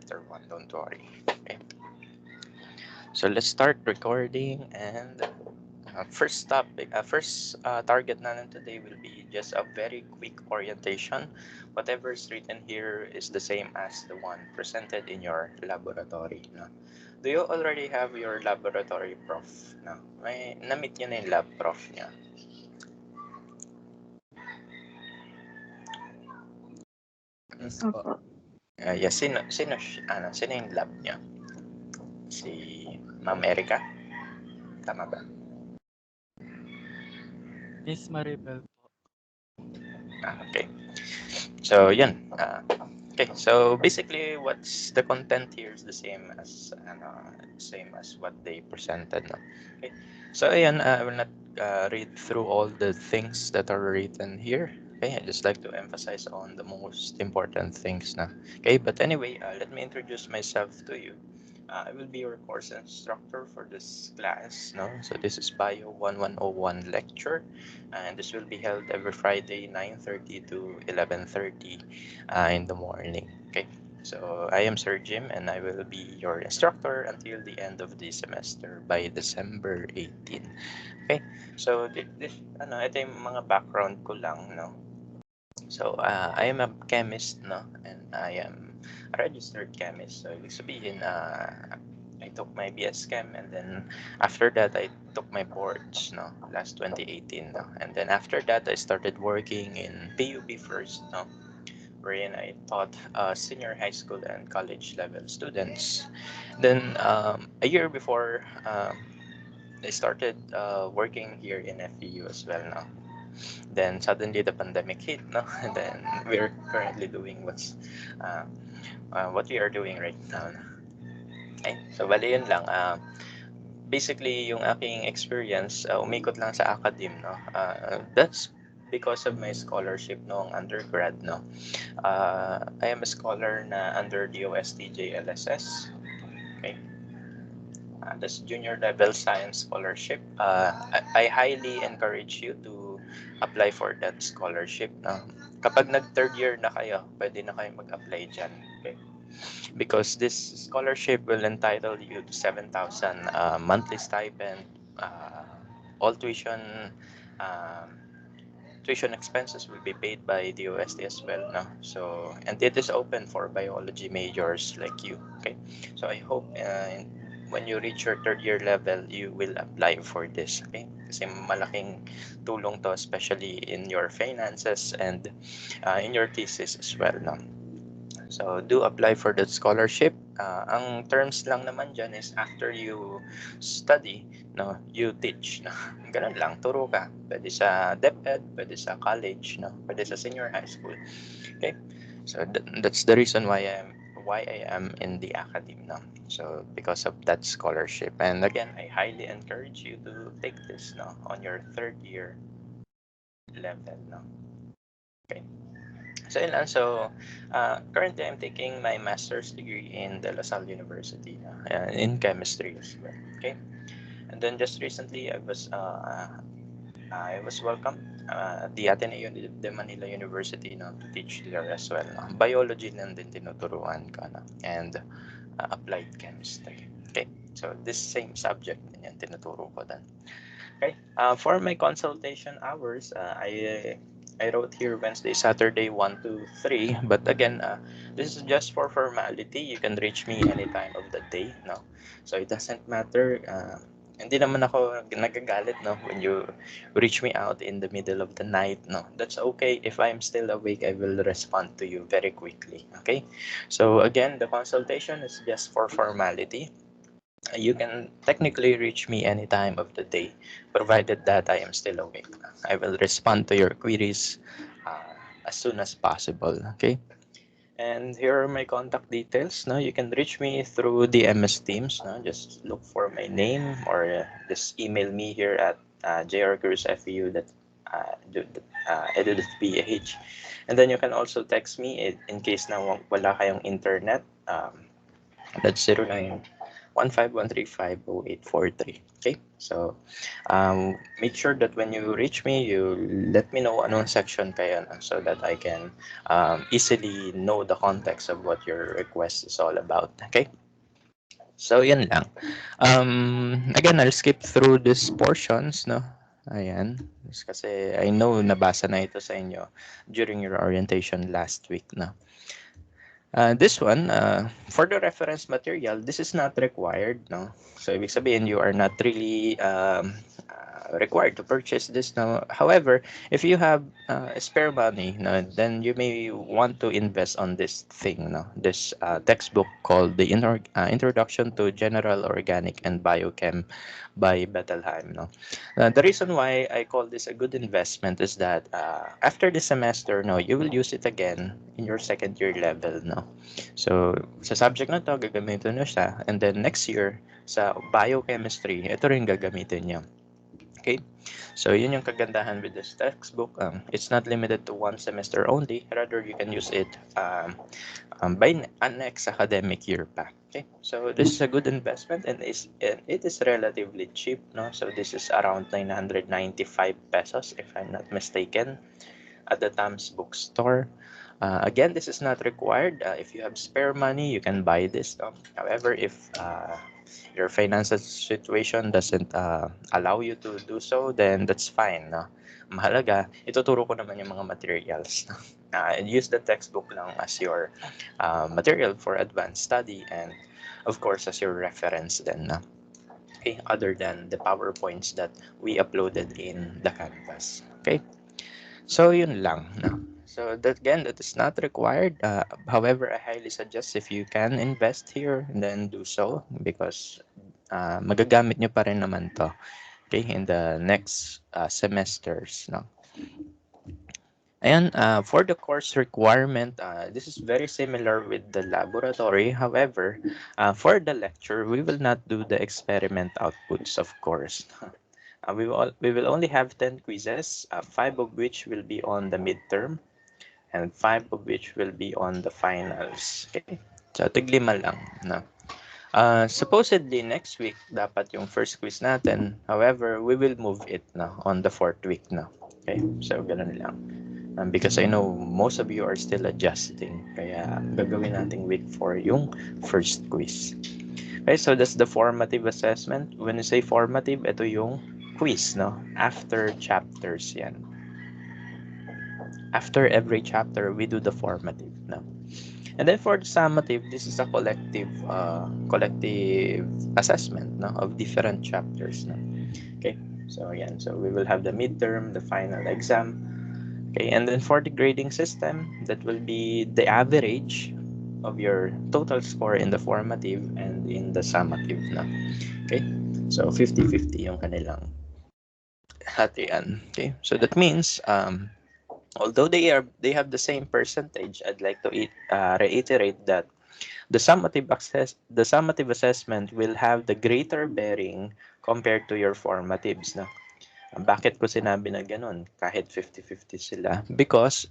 chapter 1, don't worry. Okay. So let's start recording, and first topic, first target natin today will be just a very quick orientation. Whatever is written here is the same as the one presented in your laboratory. No? Do you already have your laboratory prof? No? May na-meet nyo na yung lab prof niya? Opo. Yes, sino yung lab niya? Si Ma'am Erica? Tama ba? Miss Maribel po. Okay. So, yun. Okay, so basically, what's the content here is the same as what they presented. No? Okay. So, ayan, I will not read through all the things that are written here. Okay, I just like to emphasize on the most important things na. Okay, but anyway, let me introduce myself to you. I will be your course instructor for this class. No, so this is Bio 1101 lecture, and this will be held every Friday 9:30 to 11:30 in the morning. Okay, so I am Sir Jim, and I will be your instructor until the end of the semester by December 18. Okay, so ito yung mga background ko lang, no? So, I am a chemist, no? And I am a registered chemist. So, ibig sabihin, I took my BS Chem, and then after that, I took my boards, no? Last 2018, no? And then after that, I started working in PUB first, no? Wherein I taught senior high school and college level students. Then, a year before, I started working here in FEU as well, no? Then suddenly the pandemic hit, no? And then we're currently doing uh, what we are doing right now. Okay, so bali yun lang. Basically, yung aking experience, umikot lang sa academe, no? That's because of my scholarship noong undergrad, no? I am a scholar na under the OSTJ LSS. Okay. That's junior level science scholarship. I highly encourage you to apply for that scholarship. Kapag nag third year na kayo, pwede na kayo mag-apply dyan. Okay? Because this scholarship will entitle you to 7,000 monthly stipend, all tuition expenses will be paid by the OST as well. No? So, and it is open for biology majors like you. Okay, so I hope when you reach your third year level, you will apply for this. Okay, kasi malaking tulong to, especially in your finances and in your thesis as well. No? So, do apply for that scholarship. Ang terms lang naman dyan is after you study, no, you teach. No? Ganun lang, turo ka. Pwede sa DepEd, pwede sa college, no? Pwede sa senior high school. Okay? So, that's the reason why I am in the academy now. So, because of that scholarship. And again, I highly encourage you to take this, no, on your third year level, no. Okay. So, yun lang. So, currently, I'm taking my master's degree in De La Salle University in chemistry as well. Okay, and then just recently, I was welcomed at the Ateneo de Manila University, no, to teach there as well. No? Biology lang din tinuturuan ko, no? And applied chemistry. Okay, so this same subject din yan tinuturo ko dan. Okay. For my consultation hours, I wrote here Wednesday, Saturday, 1 to 3. But again, this is just for formality. You can reach me any time of the day, no? So it doesn't matter. Hindi naman ako nagagalit, no? When you reach me out in the middle of the night, no? That's okay. If I'm still awake, I will respond to you very quickly, okay? So again, the consultation is just for formality. You can technically reach me any time of the day, provided that I am still awake. I will respond to your queries as soon as possible. Okay. And here are my contact details. Now you can reach me through the MS Teams. Now just look for my name or just email me here at jrcruzfeu edu.ph. And then you can also text me in case na wala kayong internet. That's 09 1513508843. Okay, so make sure that when you reach me, you let me know anong section kayo na, so that I can easily know the context of what your request is all about. Okay, so yan lang. Again, I'll skip through these portions, no? Ayan. Kasi I know nabasa na ito sa inyo during your orientation last week, no? This one, for the reference material, this is not required, no? So, ibig sabihin, you are not really required to purchase this now. However, if you have spare money, no, then you may want to invest on this thing, no? This textbook called the Introduction to General Organic and Biochem by Bettelheim, no? The reason why I call this a good investment is that after the semester, no, you will use it again in your second year level, no? So, sa subject na to, gagamitin nyo siya. And then next year, sa biochemistry, ito rin gagamitin nyo. Okay? So, yun yung kagandahan with this textbook. It's not limited to one semester only. Rather, you can use it by next academic year pa. Okay? So, this is a good investment and it is relatively cheap. No? So, this is around 995 pesos if I'm not mistaken at the Tams bookstore. Again, this is not required. If you have spare money, you can buy this. However, if your financial situation doesn't allow you to do so, then that's fine. No? Mahalaga, ituturo ko naman yung mga materials. And use the textbook lang as your material for advanced study and of course as your reference then. Okay, other than the PowerPoints that we uploaded in the Canvas. Okay, so yun lang. No? So that again, that is not required. However, I highly suggest if you can invest here, then do so because magagamit nyo pa rin naman to, okay, in the next semesters. No? And for the course requirement, this is very similar with the laboratory. However, for the lecture, we will not do the experiment outputs, of course. We will only have 10 quizzes, 5 of which will be on the midterm and 5 of which will be on the finals. Okay? So, tiglima lang. No? Supposedly, next week, dapat yung first quiz natin. However, we will move it na on the 4th week na. Okay? So, ganun lang. Because I know most of you are still adjusting. Kaya, gagawin nating week 4 yung first quiz. Okay, so that's the formative assessment. When you say formative, ito yung quiz, no? After chapters yan. After every chapter, we do the formative, no? And then for the summative, this is a collective assessment, no, of different chapters, no? Okay, so again, so we will have the midterm, the final exam. Okay, and then for the grading system, that will be the average of your total score in the formative and in the summative, no? Okay, so 50-50 yung kanilang hatian. Okay, so that means although they have the same percentage, I'd like to reiterate that the summative assessment will have the greater bearing compared to your formatives, no? Bakit ko sinabi na ganun kahit 50-50 sila? Because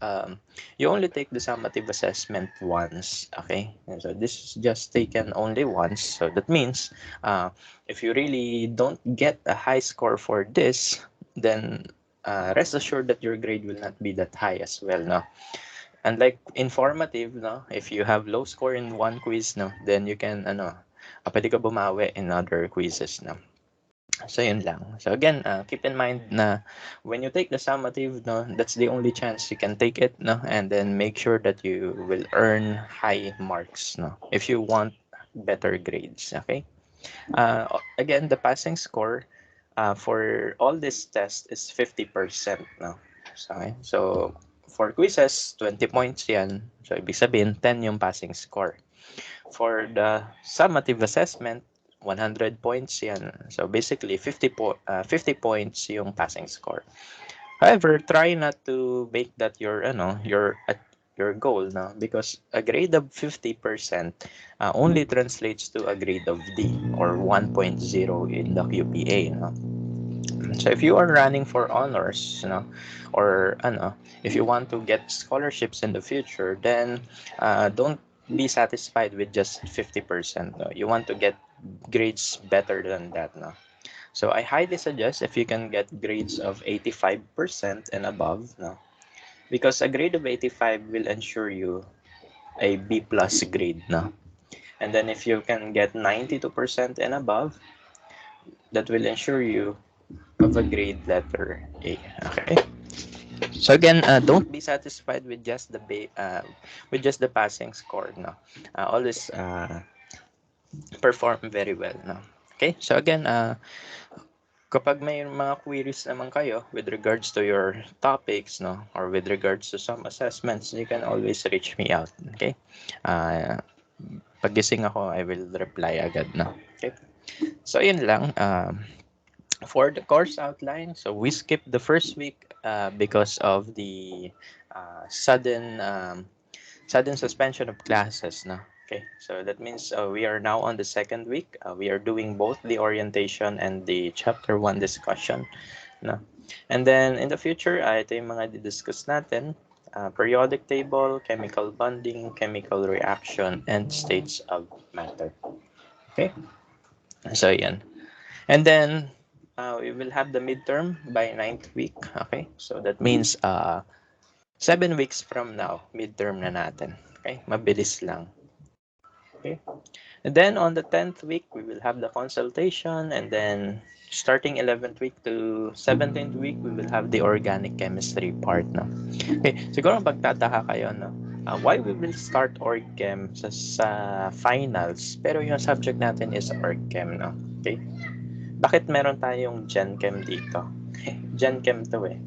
you only take the summative assessment once, okay? And so this is just taken only once. So that means if you really don't get a high score for this, then rest assured that your grade will not be that high as well, no? And like informative, no, if you have low score in one quiz, no, then you can pwede ka bumawi in other quizzes, no. So yun lang. So again, keep in mind na when you take the summative, no, that's the only chance you can take it, no, and then make sure that you will earn high marks, no, if you want better grades, okay? Again, the passing score for all this test is 50%, no. Okay? So for quizzes, 20 points yan. So ibig sabihin 10 yung passing score. For the summative assessment, 100 points yan. So basically 50 points yung passing score. However, try not to make that your goal, no, because a grade of 50% only translates to a grade of D or 1.0 in the QPA, no. So if you are running for honors, or if you want to get scholarships in the future, then don't be satisfied with just 50%. No? You want to get grades better than that. No? So I highly suggest if you can get grades of 85% and above. No? Because a grade of 85 will ensure you a B plus grade. No? And then if you can get 92% and above, that will ensure you of a grade letter A. Okay. So again, don't be satisfied with just with just the passing score. No, always perform very well. No. Okay. So again, kapag may mga queries naman kayo with regards to your topics, no, or with regards to some assessments, you can always reach me out. Okay. Uh, Paggising ako, I will reply agad. No. Okay. So yun lang. For the course outline, so we skipped the first week because of the sudden suspension of classes. No? Okay, so that means we are now on the second week. We are doing both the orientation and the chapter 1 discussion. No? And then in the future, ito yung mga discuss natin. Periodic table, chemical bonding, chemical reaction, and states of matter. Okay, so yan. And then we will have the midterm by 9th week. Okay, so that means 7 weeks from now, midterm na natin. Okay, mabilis lang. Okay, and then on the 10th week, we will have the consultation, and then starting 11th week to 17th week, we will have the organic chemistry part. No? Okay, siguro pagtataka kayo, no? Why we will start org chem sa finals, pero yung subject natin is org chem, no? Okay, bakit meron tayong Gen Chem dito? Gen Chem to eh.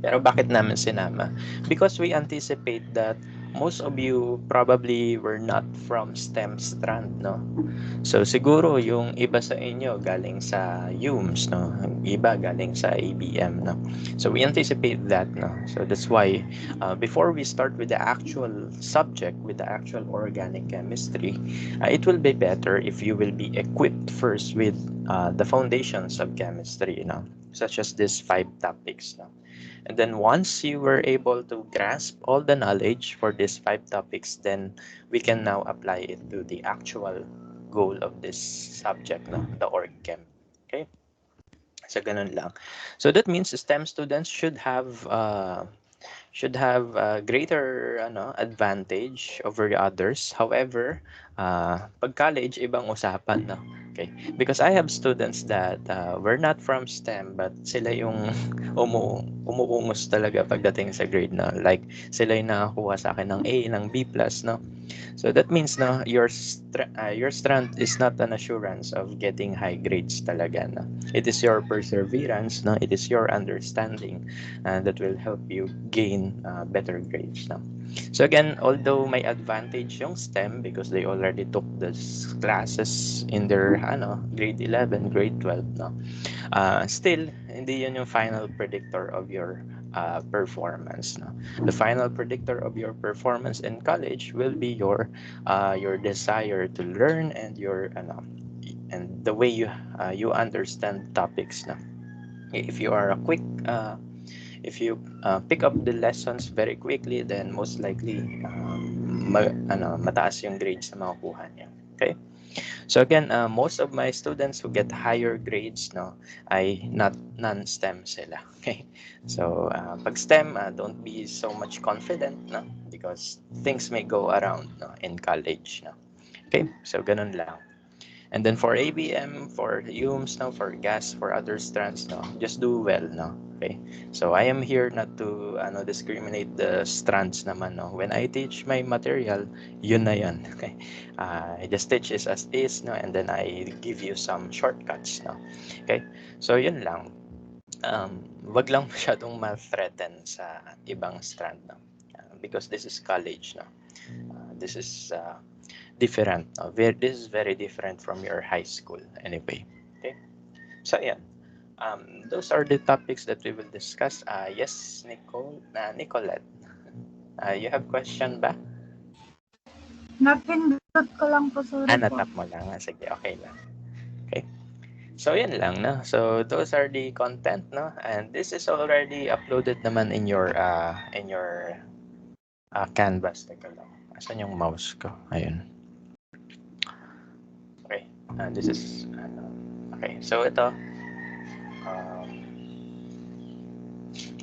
Pero bakit namin sinama? Because we anticipate that most of you probably were not from STEM strand, no? So siguro yung iba sa inyo galing sa UMS, no? Iba galing sa ABM, no? So we anticipate that, no? So that's why before we start with the actual subject, with the actual organic chemistry, it will be better if you will be equipped first with the foundations of chemistry, you know, such as these 5 topics, no? And then once you were able to grasp all the knowledge for these 5 topics, then we can now apply it to the actual goal of this subject, no? The org chem. Okay? So ganun lang. So that means STEM students should have a greater advantage over the others. However, pag college, ibang usapan, no? Okay. Because I have students that were not from STEM but sila yung umuungos talaga pagdating sa grade, no? Like, sila yung nakakuha sa akin ng A, ng B+, no? So that means, no, your strength is not an assurance of getting high grades talaga, no? It is your perseverance, no? It is your understanding that will help you gain better grades, no? So again, although may advantage yung STEM because they already took these classes in their grade 11, grade 12, no? Still, hindi yun yung final predictor of your performance, no? The final predictor of your performance in college will be your desire to learn and your and the way you understand topics, no? If you are a quick if you pick up the lessons very quickly, then most likely mataas yung grades na makukuha niya. Okay? So again, most of my students who get higher grades, no, ay not non-STEM sila. Okay? So pag STEM, don't be so much confident, no, because things may go around, no, in college, no. Okay? So ganun lang. And then for ABM, for UMS, no, for gas, for other strands, no, just do well, no. Okay. So I am here not to discriminate the strands naman, no. When I teach my material, yun na yun. Okay. I just teach it as is, no, and then I give you some shortcuts, no. Okay. So yun lang. Wag lang masyadong ma-threaten sa ibang strand, no. Because this is college, no. This is different. This is very different from your high school anyway. Okay. So yeah. Those are the topics that we will discuss. Yes, Nicolette. You have question ba? Napindot ko lang po, sorry po. Natap mo lang. Sige, okay lang. Okay. So yan lang, no? So those are the content, no? And this is already uploaded naman in your Canvas. Teka lang. Asan yung mouse ko? Ayun. Okay. This is, okay. So ito,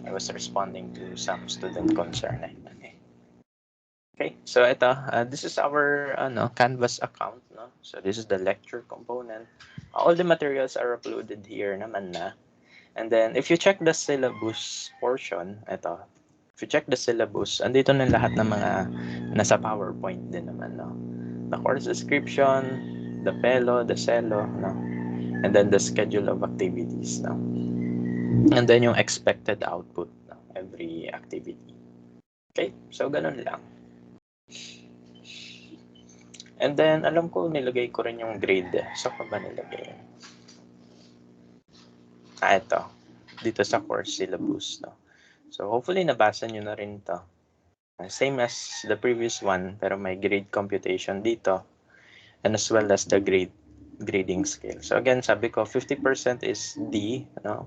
I was responding to some student concern. Okay, so ito, this is our Canvas account. No? So this is the lecture component. All the materials are uploaded here naman na. And then, if you check the syllabus portion, ito, if you check the syllabus, andito na lahat ng mga nasa PowerPoint din naman. No? The course description, the PELO, the CELO, no? And then the schedule of activities. No? And then yung expected output no? Every activity. Okay, so ganun lang. And then, alam ko, nilagay ko rin yung grade. So, pa ba nilagay? Ito. Dito sa course syllabus. No? So, hopefully, nabasa nyo na rin to. Same as the previous one, pero may grade computation dito. And as well as the grading scale. So, again, sabi ko, 50% is D. No?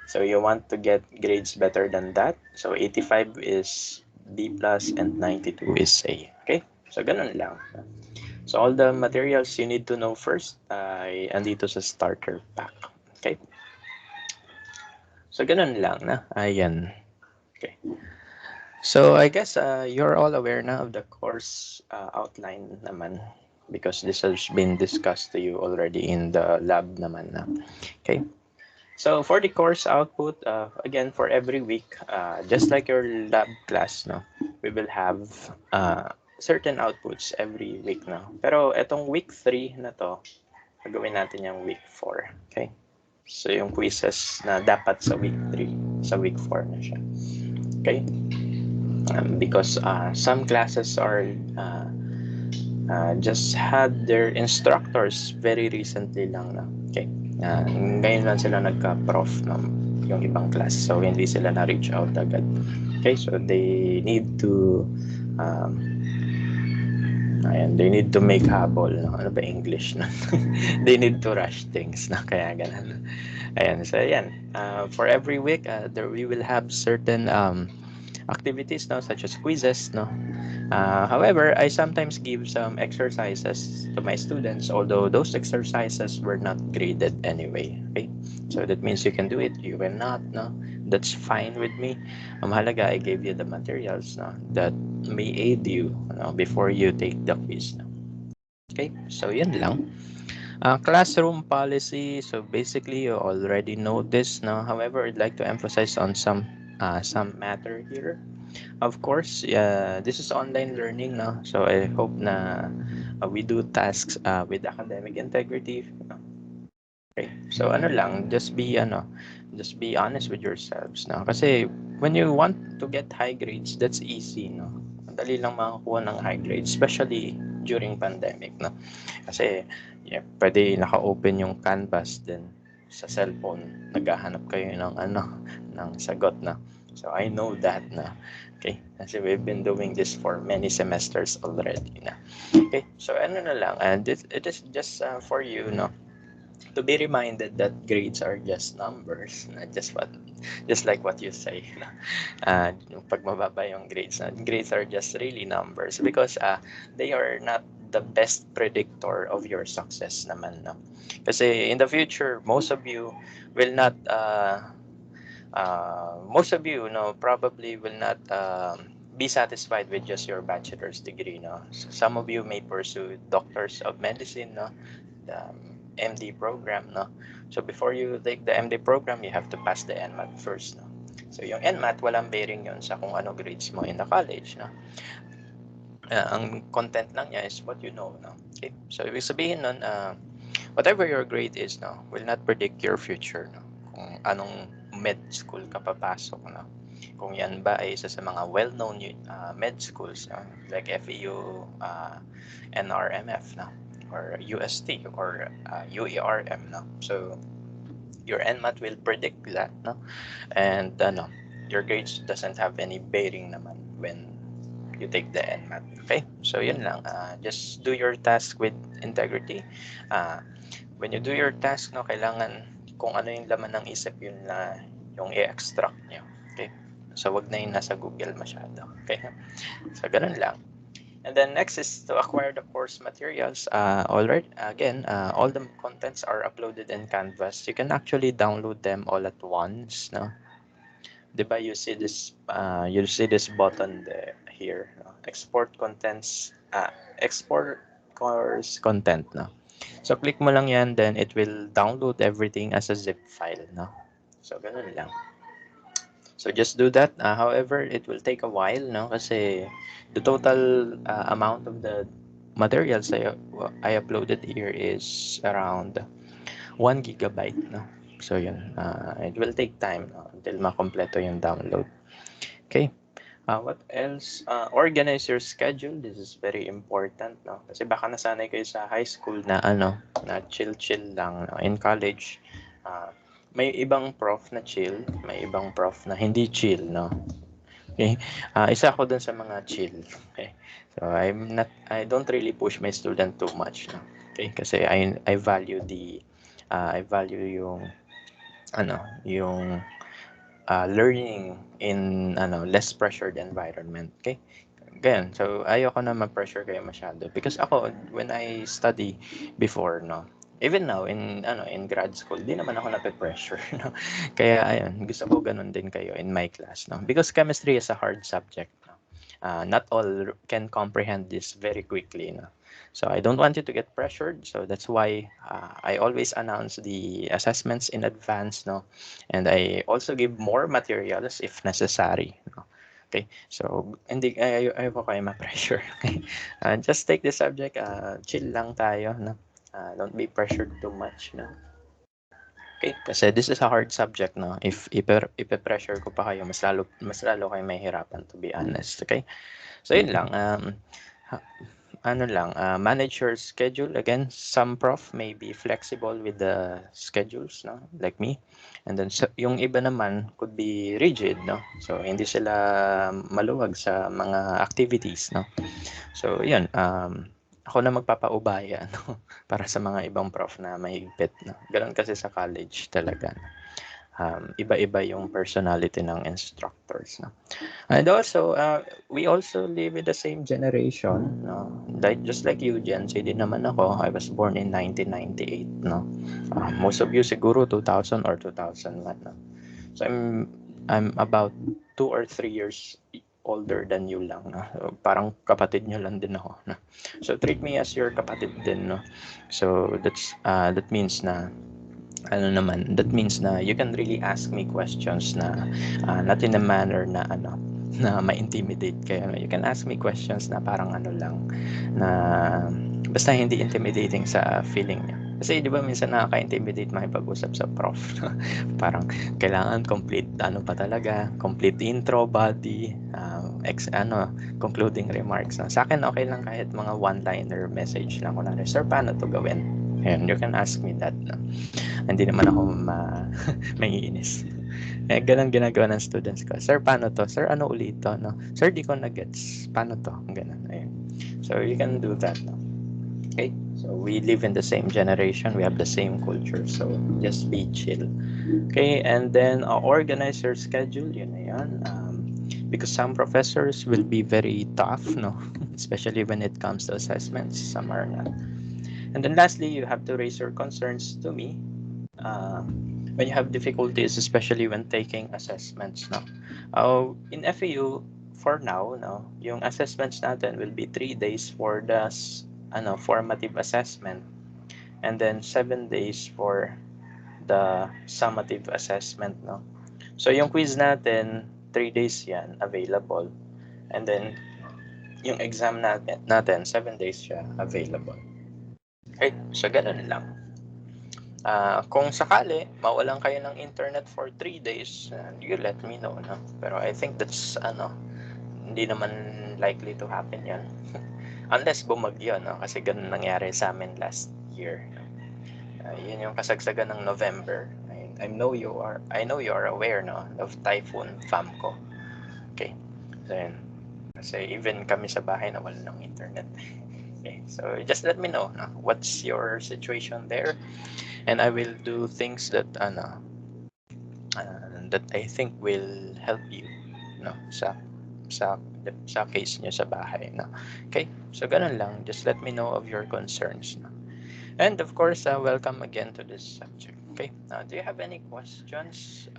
So, you want to get grades better than that. So, 85 is D+, and 92 is A. Okay? So, ganun lang. So all the materials you need to know first ay andito sa starter pack. Okay? So ganun lang na. Ayan. Okay. So I guess you're all aware na of the course outline naman because this has been discussed to you already in the lab naman na. Okay? So for the course output, again, for every week, just like your lab class, no, we will have certain outputs every week na. Pero etong week 3 na to, gagawin natin yung week 4. Okay? So yung quizzes na dapat sa week 3, sa week 4 na siya. Okay? Because some classes are just had their instructors very recently lang na. Okay? Ngayon lang sila nagka-prof ng yung ibang class. So hindi sila na-reach out agad. Okay? So they need to they need to make habol, no? Ano ba English na? They need to rush things, no? Kaya ganun. Ayan, so ayan. For every week, we will have certain activities, no, such as quizzes, no. However, I sometimes give some exercises to my students, although those exercises were not graded anyway. Okay, so that means you can do it, you will not, no. That's fine with me. Mahalaga, I gave you the materials, no, that may aid you, no, before you take the quiz. No? Okay, so yan lang. Classroom policy. So basically, you already know this. No, however, I'd like to emphasize on some matter here. Of course, this is online learning, no? So I hope na we do tasks with academic integrity. No? Okay. So ano lang, just be honest with yourselves, no? Kasi when you want to get high grades, that's easy, no? Madali lang makakuha ng high grades, especially during pandemic, no? Kasi pwede naka-open yung Canvas din sa cellphone, naghahanap kayo ng sagot na. So I know that na. Okay? Kasi we've been doing this for many semesters already na. Okay? So ano na lang, and it is just for you, no? To be reminded that grades are just numbers, not just like what you say. No? Pag mababa yung grades are just really numbers because they are not the best predictor of your success naman, no? Kasi in the future, most of you will not probably will not be satisfied with just your bachelor's degree, no? So some of you may pursue doctors of medicine, no? The MD program, no? So before you take the MD program, you have to pass the NMAT first, no? So yung NMAT, walang bearing yun sa kung ano grades mo in the college, no? Ang content lang niya is what you know, no? Okay? So ibig sabihin nun, whatever your grade is, no, will not predict your future, no? Kung anong med school ka papasok, no? Kung yan ba ay isa sa mga well-known med schools, no? Like FEU, NRMF, no? Or UST or UERM, no? So your NMAT will predict that, no? And your grades doesn't have any bearing naman when you take the NMAT. Okay? So yun lang. Just do your task with integrity. When you do your task, no, kailangan kung ano yung laman ng isip yun na yung i-extract nyo. Okay? So wag na yung nasa Google masyado. Okay? So ganun lang. And then next is to acquire the course materials. All the contents are uploaded in Canvas. You can actually download them all at once. No, diba you see this button there here. No? Export course content. No, so click mo lang yan, then it will download everything as a zip file. No, so ganun lang. So just do that. However, it will take a while, no? Kasi the total amount of the materials I uploaded here is around 1 gigabyte, no? So yun, it will take time, no, until makompleto yung download. Okay. What else? Organize your schedule. This is very important, no? Kasi baka nasanay kayo sa high school na na chill-chill lang, no? In college, uh, may ibang prof na chill, may ibang prof na hindi chill, no? Okay. Isa ako dun sa mga chill. Okay. So I don't really push my student too much, no? Okay, kasi I value yung yung learning in less pressured environment. Okay. Ganyan. So ayoko na ma-pressure kayo masyado because ako when I study before, no, even now in grad school di naman ako nape-pressure, no. Kaya ayun, gusto ko ganun din kayo in my class, no, because chemistry is a hard subject, no. Not all can comprehend this very quickly, no. So I don't want you to get pressured. So that's why I always announce the assessments in advance, no, and I also give more materials if necessary, no. Okay, so hindi ayoko kayo ma-pressure. Okay, just take the subject, chill lang tayo, no. Don't be pressured too much, no. Okay, kasi this is a hard subject, no. If ipe-pressure ko pa kayo, mas lalo kayo mahihirapan, to be honest. Okay, so yun lang. Manage your schedule. Again, some prof may be flexible with the schedules, no, like me. And then yung iba naman could be rigid, no. So hindi sila maluwag sa mga activities, no. So yun, ako na magpapaubaya, no, para sa mga ibang prof na mahigpit, no. Ganun kasi sa college talaga. Iba-iba yung personality ng instructors, no. And also, we also live in the same generation, no? Just like you, Gen Z din naman ako. I was born in 1998, no? Most of you siguro 2000 or 2001, no? So I'm about 2 or 3 years older than you lang, no? So, parang kapatid nyo lang din ako, no? So treat me as your kapatid din, no? So that means na you can really ask me questions na not in a manner na na ma-intimidate kayo. You can ask me questions na parang lang, na basta hindi intimidating sa feeling niyo. Kasi di ba minsan nakaka-intimidate makipag-usap sa prof. Parang kailangan complete complete intro, body, concluding remarks. No? Sa akin okay lang kahit mga one-liner message lang. Kunwari, sir, paano to gawin? And you can ask me that. No? Hindi naman ako maiinis. Ganun ginagawa ng students ko. Sir, paano to? Sir, ano ulit to? No? Sir, di ko na-gets. Paano to? Ganun. Ayun. So, you can do that. No? Okay? So, we live in the same generation. We have the same culture. So, just be chill. Okay? And then, organize your schedule. Yun na yan. Because some professors will be very tough, no? Especially when it comes to assessments. Some are not. And then lastly, you have to raise your concerns to me when you have difficulties, especially when taking assessments. No, in FAU for now, no, yung assessments natin will be 3 days for the formative assessment, and then 7 days for the summative assessment. No, so yung quiz natin 3 days yan available, and then yung exam natin 7 days siya available. Okay, so ganun lang. Kung sakali mawalan kayo ng internet for 3 days, you let me know, no? Pero I think that's hindi naman likely to happen yan. Unless bumagyo, no? Kasi ganun nangyari sa amin last year. Yun yung kasagsagan ng November. I know you are aware, no, of Typhoon Famco. Okay, so yun. Kasi even kami sa bahay nawalan ng internet. Okay, so just let me know, no? What's your situation there, and I will do things that that I think will help you, no, sa sa case nyo sa bahay, no? Okay, so ganun lang, just let me know of your concerns, no? And of course, welcome again to this subject. Okay, do you have any questions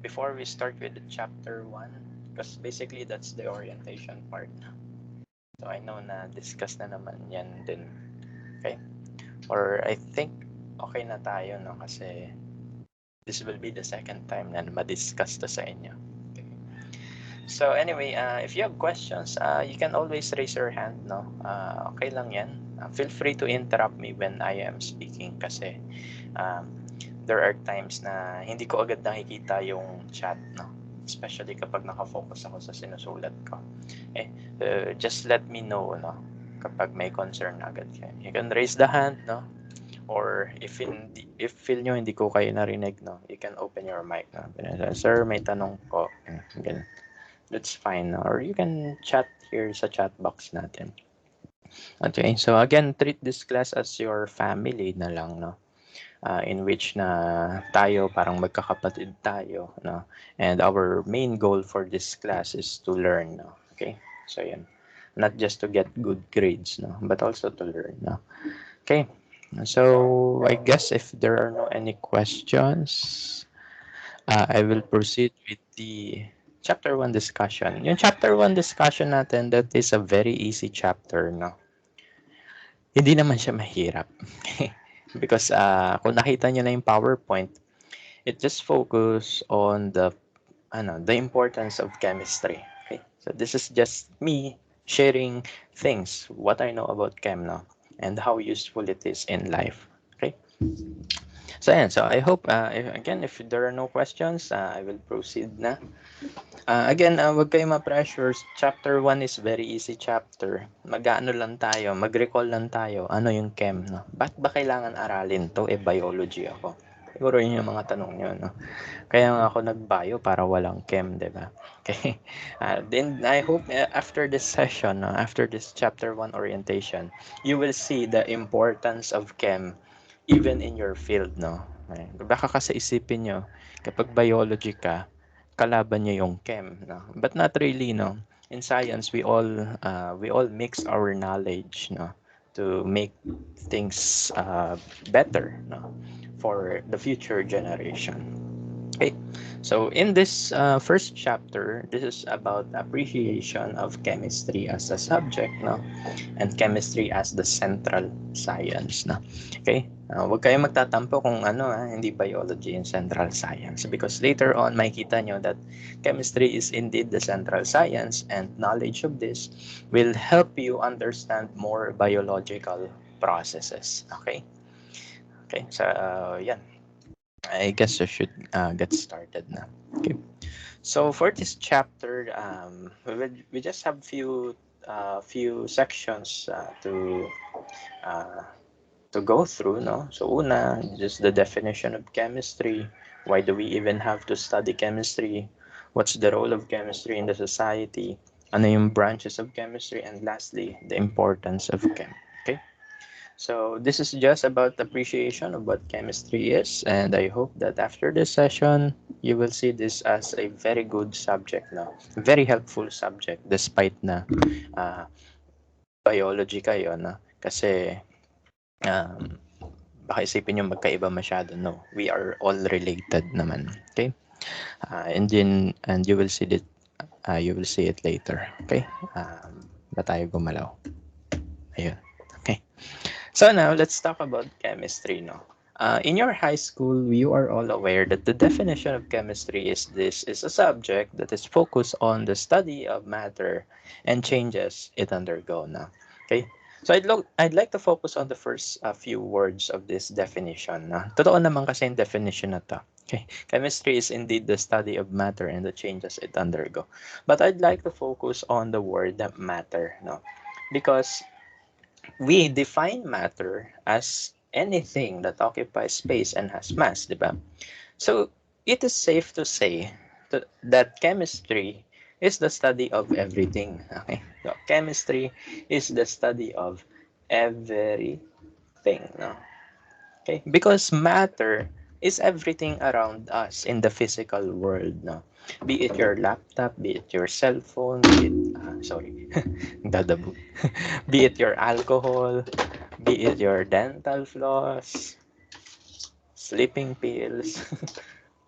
before we start with the chapter 1? Because basically that's the orientation part. So I know na discuss na naman yan din. Okay, or I think okay na tayo, no? Kasi this will be the second time na ma-discuss to sa inyo. Okay. So anyway, if you have questions, you can always raise your hand, no? Okay lang yan. Feel free to interrupt me when I am speaking kasi there are times na hindi ko agad nakikita yung chat, no? Especially kapag nakafocus ako sa sinusulat ko. Just let me know, no? Kapag may concern agad kayo. You can raise the hand, no? Or if feel nyo hindi ko kayo narinig, no? You can open your mic, no? Sir, may tanong po. Ganun. That's fine, no? Or you can chat here sa chat box natin. Okay, so again, treat this class as your family na lang, no? In which na tayo parang magkakapatid tayo, no? And our main goal for this class is to learn, no? Okay, so yan, not just to get good grades, no, but also to learn, no? Okay, so I guess if there are no any questions, I will proceed with the chapter 1 discussion. Yung chapter 1 discussion natin, that is a very easy chapter, no? Hindi naman siya mahirap. Because kung nakita niyo na yung PowerPoint, it just focus on the importance of chemistry. Okay? So this is just me sharing things, what I know about chem, no? And how useful it is in life. Okay? So ayan, so I hope, if there are no questions, I will proceed na. Again, wag kayo ma-pressure. Chapter 1 is very easy chapter. Mag-ano lang tayo, mag-recall lang tayo. Ano yung chem, no? Ba't ba kailangan aralin to? Biology ako. Siguro yun yung mga tanong nyo, no? Kaya nga ako nag-bio para walang chem, di ba? Okay. Then I hope after this session, no, after this chapter 1 orientation, you will see the importance of chem even in your field, no? Baka kasi isipin nyo, kapag biology ka, kalaban nyo yung chem, no? But not really, no? In science, we all mix our knowledge, no, to make things better, no, for the future generation. Okay, so in this first chapter, this is about appreciation of chemistry as a subject, no, and chemistry as the central science, no. Okay, huwag kayong magtatampo kung hindi biology yung central science, because later on makikita nyo that chemistry is indeed the central science, and knowledge of this will help you understand more biological processes. Okay, so yan. I guess I should get started now. Okay. So for this chapter, we just have few sections to go through, no? So una, just the definition of chemistry. Why do we even have to study chemistry? What's the role of chemistry in the society? Ano yung branches of chemistry? And lastly, the importance of chem. Okay. So this is just about appreciation of what chemistry is, and I hope that after this session, you will see this as a very good subject now, very helpful subject, despite na biology kayo, na kasi baka isipin nyo magkaiba masyado. No, we are all related naman. Okay, and you will see it. You will see it later. Okay, ba tayo gumalaw? Ayun. Okay. So now let's talk about chemistry, no? In your high school, you are all aware that the definition of chemistry is a subject that is focused on the study of matter and changes it undergo. Now, okay. So I'd like to focus on the first few words of this definition. Totoo naman kasi yung definition na to. Okay. Chemistry is indeed the study of matter and the changes it undergo. But I'd like to focus on the word matter, no? Because we define matter as anything that occupies space and has mass, di ba? So it is safe to say that chemistry is the study of everything. Okay? So chemistry is the study of everything. No? Okay? Because matter is everything around us in the physical world, no? Be it your laptop, be it your cell phone, be it, sorry, dadabo. Be it your alcohol, be it your dental floss, sleeping pills,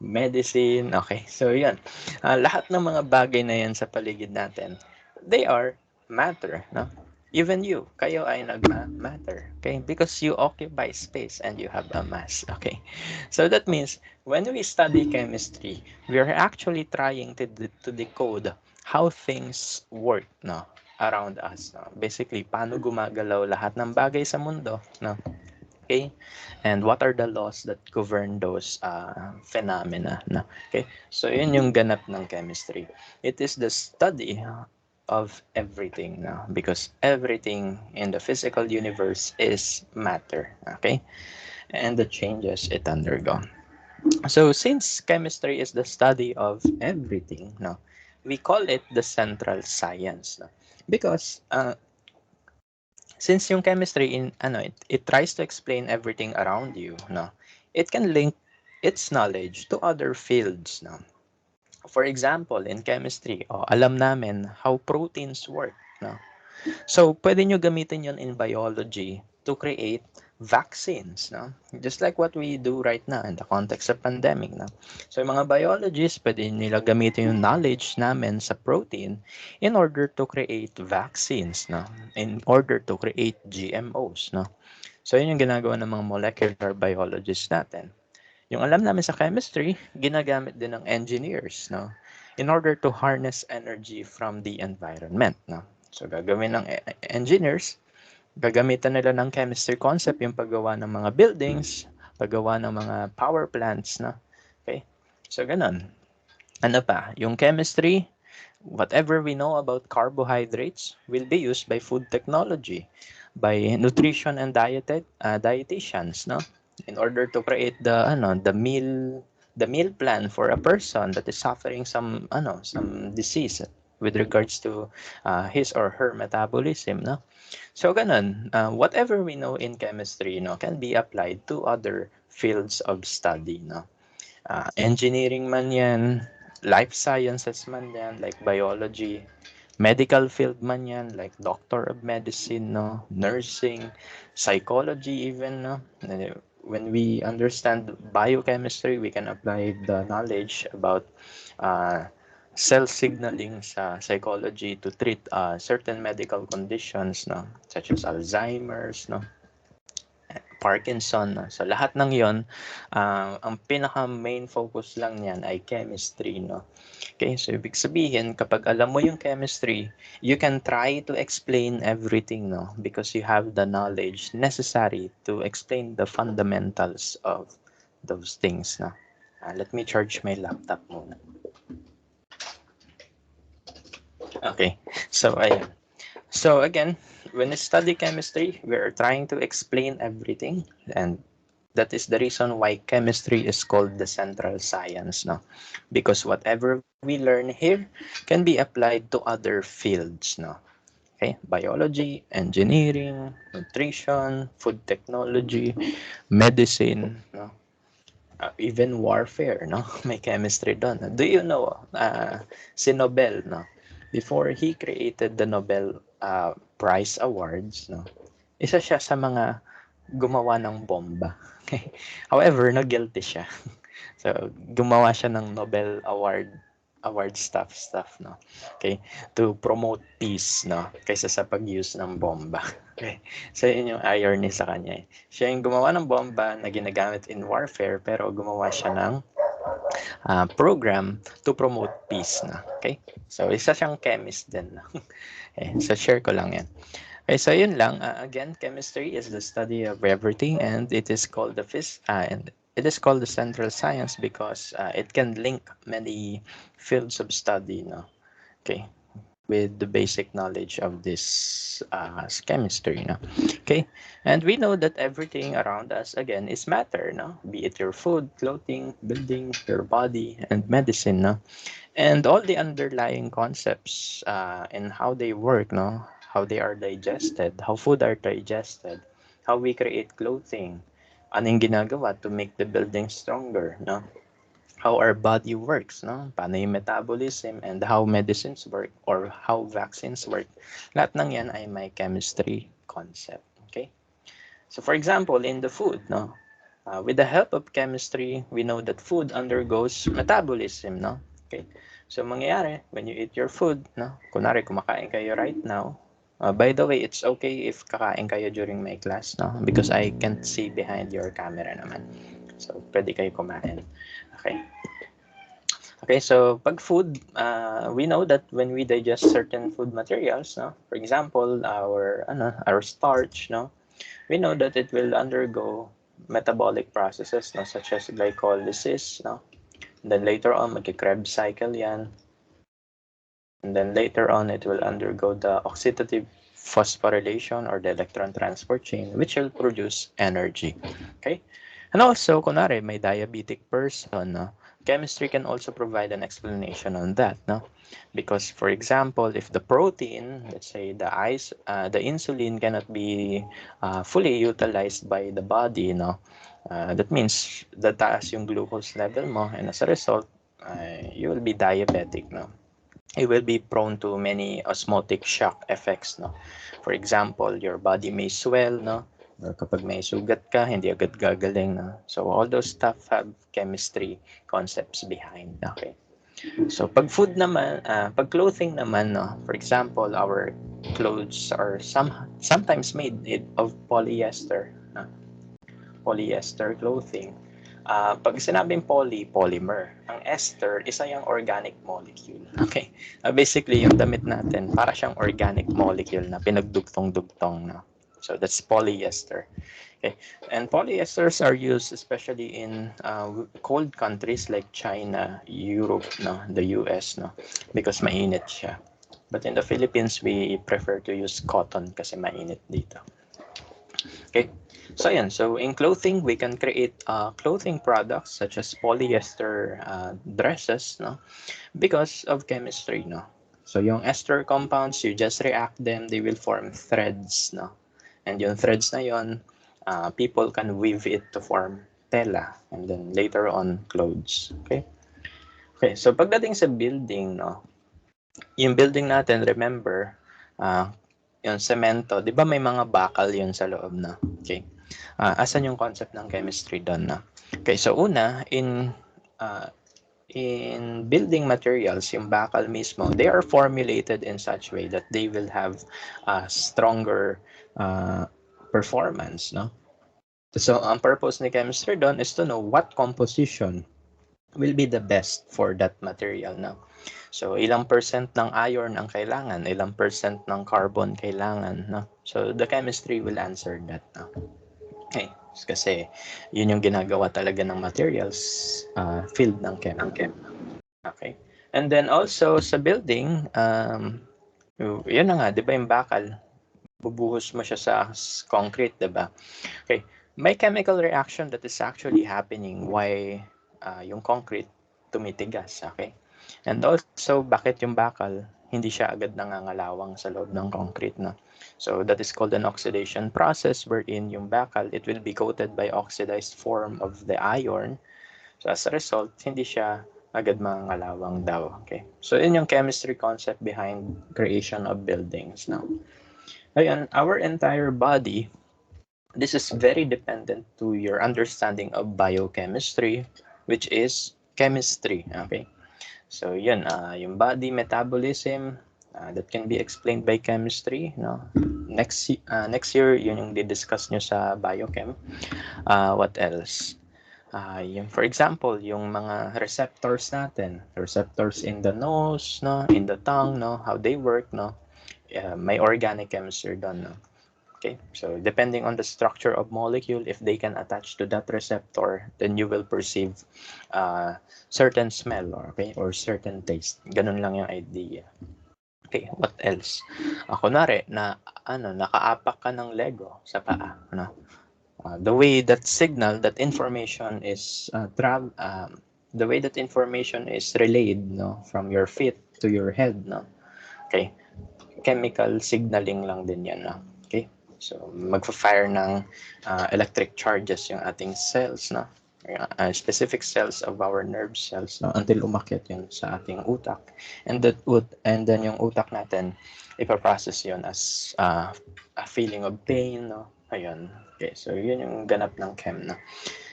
medicine. Okay, so yan. Lahat ng mga bagay na yan sa paligid natin, they are matter, no? Even you, kayo ay nag-matter, okay? Because you occupy space and you have a mass, okay? So that means when we study chemistry, we are actually trying to decode how things work, no? Around us, no? Basically, paano gumagalaw lahat ng bagay sa mundo, no? Okay, and what are the laws that govern those phenomena, no? Okay, so yun yung ganap ng chemistry. It is the study of everything, no? Because everything in the physical universe is matter, okay, and the changes it undergo. So since chemistry is the study of everything, no, we call it the central science, no? Because since yung chemistry in it tries to explain everything around you, no, it can link its knowledge to other fields, no. For example, in chemistry, alam namin how proteins work, no. So pwede nyo gamitin yon in biology to create vaccines, no? Just like what we do right now in the context of pandemic, no? So yung mga biologists, pwede nila gamitin yung knowledge namin sa protein in order to create vaccines, no? In order to create GMOs, no? So yun yung ginagawa ng mga molecular biologists natin. Yung alam namin sa chemistry, ginagamit din ng engineers, no? In order to harness energy from the environment, no? So gagawin ng engineers, gagamitan nila ng chemistry concept yung paggawa ng mga buildings, paggawa ng mga power plants, no? Okay? So ganun. Ano pa? Yung chemistry, whatever we know about carbohydrates will be used by food technology, by nutrition and dietitians, no? In order to create the meal plan for a person that is suffering some disease with regards to his or her metabolism, no? So ganun, whatever we know in chemistry, no, can be applied to other fields of study, no. Engineering man yan, life sciences man yan, like biology, medical field man yan, like doctor of medicine, no, nursing, psychology even, no. When we understand biochemistry, we can apply the knowledge about uh, cell signaling sa psychology to treat certain medical conditions, no, such as Alzheimer's, no, Parkinson, no. So lahat ng 'yon, ang pinaka main focus lang niyan ay chemistry, no. Okay, so ibig sabihin kapag alam mo yung chemistry, you can try to explain everything, no, because you have the knowledge necessary to explain the fundamentals of those things, no. Let me charge my laptop muna. Okay, so ayun. So again, when we study chemistry, we are trying to explain everything, and that is the reason why chemistry is called the central science, no? Because whatever we learn here can be applied to other fields, no? Okay, biology, engineering, nutrition, food technology, medicine, no? Even warfare, no? May chemistry doon. Do you know si Nobel, no? Before he created the Nobel Prize Awards, no? Isa siya sa mga gumawa ng bomba. Okay. However, no, guilty siya. So, gumawa siya ng Nobel award stuff, no? Okay, to promote peace, no, kaysa sa pag-use ng bomba. Okay, so yun yung irony sa kanya. Siya yung gumawa ng bomba na ginagamit in warfare, pero gumawa siya ng program to promote peace, na. Okay, so isa siyang chemist din, no? Okay, so share ko lang yan. Okay, so yun lang. Again, chemistry is the study of everything, and it is called and it is called the central science because it can link many fields of study, no? Okay, with the basic knowledge of this chemistry, no? Okay, and we know that everything around us again is matter, no? Be it your food, clothing, building, your body, and medicine, no? And all the underlying concepts and how they work, no, how they are digested, how food are digested, how we create clothing, Anong ginagawa to make the building stronger, no? How our body works, no? Paano yung metabolism and how medicines work or how vaccines work. Lahat ng yan ay may chemistry concept, okay? So for example, in the food, no? With the help of chemistry, we know that food undergoes metabolism, no? Okay. So mangyayari, when you eat your food, no? Kunwari, kumakain kayo right now. By the way, it's okay if kakain kayo during my class, no? Because I can't see behind your camera naman. So, pwede kayo kumain. Okay. Okay, so pag food, we know that when we digest certain food materials, no? For example, our starch, no? We know that it will undergo metabolic processes, no? Such as glycolysis, no? And then later on, mag-Krebs cycle yan. And then later on, it will undergo the oxidative phosphorylation or the electron transport chain, which will produce energy. Okay? And also, kunwari, may diabetic person, no? Chemistry can also provide an explanation on that, no? Because, for example, if the protein, let's say the insulin cannot be fully utilized by the body, no? That means tataas yung glucose level mo, and as a result, you will be diabetic, no? You will be prone to many osmotic shock effects, no? For example, your body may swell, no? Or kapag may sugat ka, hindi agad gagaling, no? So all those stuff have chemistry concepts behind, okay? So pag food naman, pag clothing naman, no? For example, our clothes are sometimes made of polyester, no? Polyester clothing. Pag sinabing polymer. Ang ester, isa yung organic molecule. Okay? Basically, yung damit natin, para siyang organic molecule na pinagdugtong-dugtong na. So, that's polyester. Okay? And polyesters are used especially in cold countries like China, Europe, no, the US, no, because mainit siya. But in the Philippines, we prefer to use cotton kasi mainit dito. Okay? So yan, so in clothing, we can create clothing products such as polyester dresses, no? Because of chemistry, no? So yung ester compounds, you just react them, they will form threads, no? And yung threads na yon, people can weave it to form tela and then later on clothes. Okay? Okay, so pagdating sa building, no? Yung building natin, remember, yung semento, di ba may mga bakal yun sa loob na? Okay. Asan yung concept ng chemistry doon na? Okay, so una, in building materials, yung bakal mismo, they are formulated in such way that they will have stronger performance, no? So, ang purpose ni chemistry doon is to know what composition will be the best for that material, no? So, ilang percent ng iron ang kailangan, ilang percent ng carbon kailangan, no? So, the chemistry will answer that, no? Okay, kasi yun yung ginagawa talaga ng materials field ng chem. Okay. And then also sa building, yun na nga, di ba yung bakal, bubuhos mo siya sa concrete, di ba? Okay, may chemical reaction that is actually happening why yung concrete tumitigas, okay? And also, bakit yung bakal, hindi siya agad nangangalawang sa loob ng concrete, no? So that is called an oxidation process wherein yung bakal, it will be coated by oxidized form of the iron. So as a result, hindi siya agad mangangalawang daw. Okay? So yun yung chemistry concept behind creation of buildings now. Ayun, our entire body, this is very dependent to your understanding of biochemistry, which is chemistry. Okay? So yun, yung body metabolism, that can be explained by chemistry, no? Next year, yun yung di-discuss nyo sa biochem. What else? Yung, for example, yung mga receptors natin, receptors in the nose, no? In the tongue, no? How they work, no? May organic chemistry doon, no? Okay, so depending on the structure of molecule, if they can attach to that receptor, then you will perceive certain smell, or certain taste. Ganun lang yung idea. Okay, what else? Kunwari, nakaapak ka ng Lego sa paa, no? The way that information is the way that information is relayed, no, from your feet to your head, no? Okay, chemical signaling lang din yan, no? Okay. So magfa-fire ng electric charges yung ating cells, no? Specific cells of our nerve cells, no? Until umakyat yun sa ating utak. And then yung utak natin ipaprocess yun as a feeling of pain, no? Ayun. Okay, so yun yung ganap ng chem, no?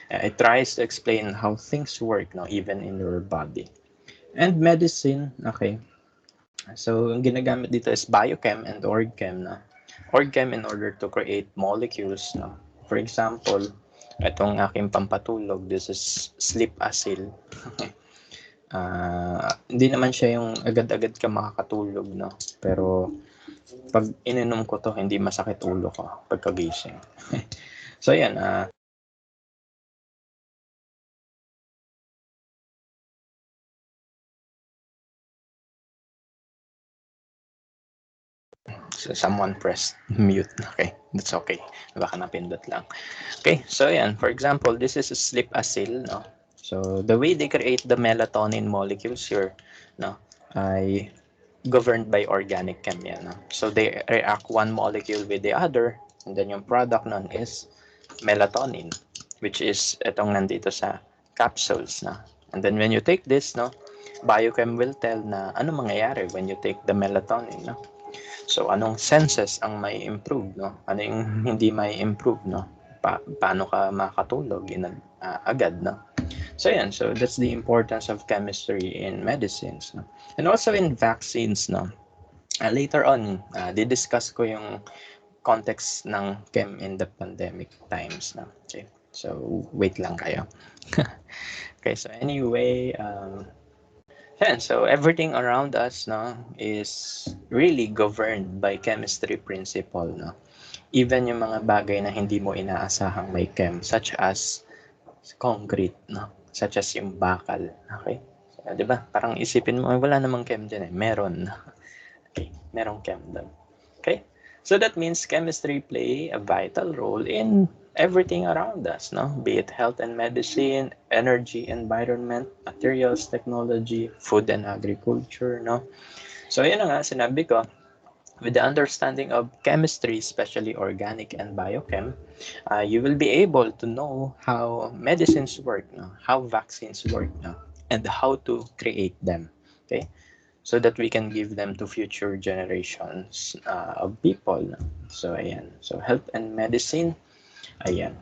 It tries to explain how things work, no, even in your body. And medicine, okay. So, ang ginagamit dito is biochem and orgchem, no? Orgchem in order to create molecules, no? For example, itong aking pampatulog, this is sleep acid. Hindi naman siya yung agad-agad ka makakatulog, no? Pero pag ininom ko to, hindi masakit ulo ko pagkagising. So, yan. So someone pressed mute. Okay, that's okay. Baka napindot lang. Okay, so yan. For example, this is a sleep acyl, no? So the way they create the melatonin molecules here, no, ay governed by organic chem yan, no? So they react one molecule with the other, and then yung product nun is melatonin, which is itong nandito sa capsules, no? And then when you take this, no, biochem will tell na ano mangyayari when you take the melatonin, no? So, anong senses ang may improve, no? Ano yung hindi may improve, no? Paano ka makatulog agad, no? So, yan. So, that's the importance of chemistry in medicines, no? And also in vaccines, no? Later on, di-discuss ko yung context ng chem in the pandemic times, no? Okay. So, wait lang kayo. Okay, so anyway, yeah, so everything around us, no, is really governed by chemistry principle, no. Even yung mga bagay na hindi mo inaasahang may chem, such as concrete, no, such as yung bakal, okay. So, 'di ba? Parang isipin mo, wala namang chem diyan eh. Meron. Okay, merong chem doon. Okay? So that means chemistry play a vital role in everything around us, no? Be it health and medicine, energy, environment, materials, technology, food and agriculture, no? So yun na nga, sinabi ko, with the understanding of chemistry, especially organic and biochem, you will be able to know how medicines work, no? How vaccines work, no? And how to create them, okay? So that we can give them to future generations of people. So, ayan. So, health and medicine, ayan.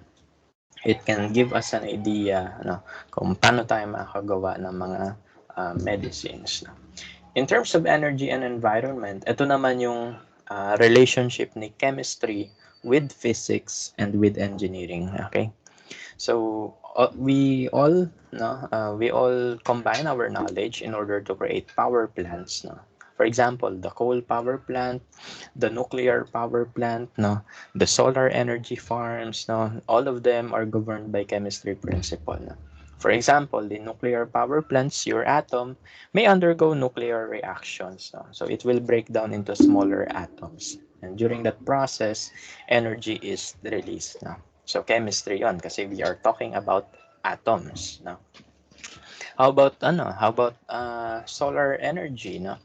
It can give us an idea kung paano tayo makagawa ng mga medicines. In terms of energy and environment, ito naman yung relationship ni chemistry with physics and with engineering. Okay? So we all combine our knowledge in order to create power plants, no? For example, the coal power plant, the nuclear power plant, no, the solar energy farms, no, all of them are governed by chemistry principle, no? For example, the nuclear power plants, your atom may undergo nuclear reactions, no? So it will break down into smaller atoms, and during that process, energy is released, no? So chemistry yon kasi we are talking about atoms, no? How about solar energy, no?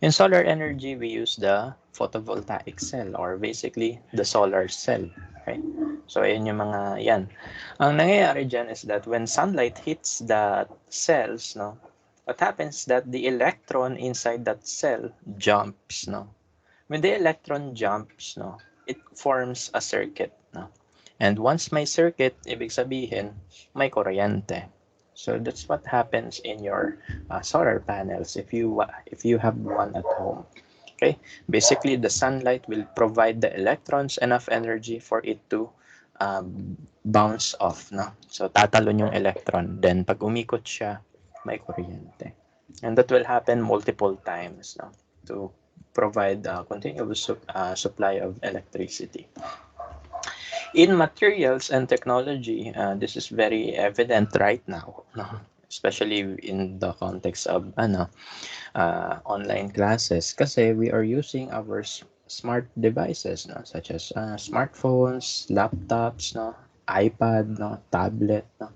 In solar energy, we use the photovoltaic cell or basically the solar cell, okay? So ayun yung mga yan. Ang nangyayari diyan is that when sunlight hits the cells, no? What happens that the electron inside that cell jumps, no? When the electron jumps, no, it forms a circuit, no? And once may circuit, ibig sabihin, may kuryente. So that's what happens in your solar panels if you have one at home. Okay, basically the sunlight will provide the electrons enough energy for it to bounce off, no? So tatalon yung electron, then pag umikot siya, may kuryente. And that will happen multiple times, no, to provide continuous supply of electricity. In materials and technology, this is very evident right now, no? Especially in the context of online classes, kasi we are using our smart devices, no? Such as smartphones, laptops, no? iPad, no? Tablet, no?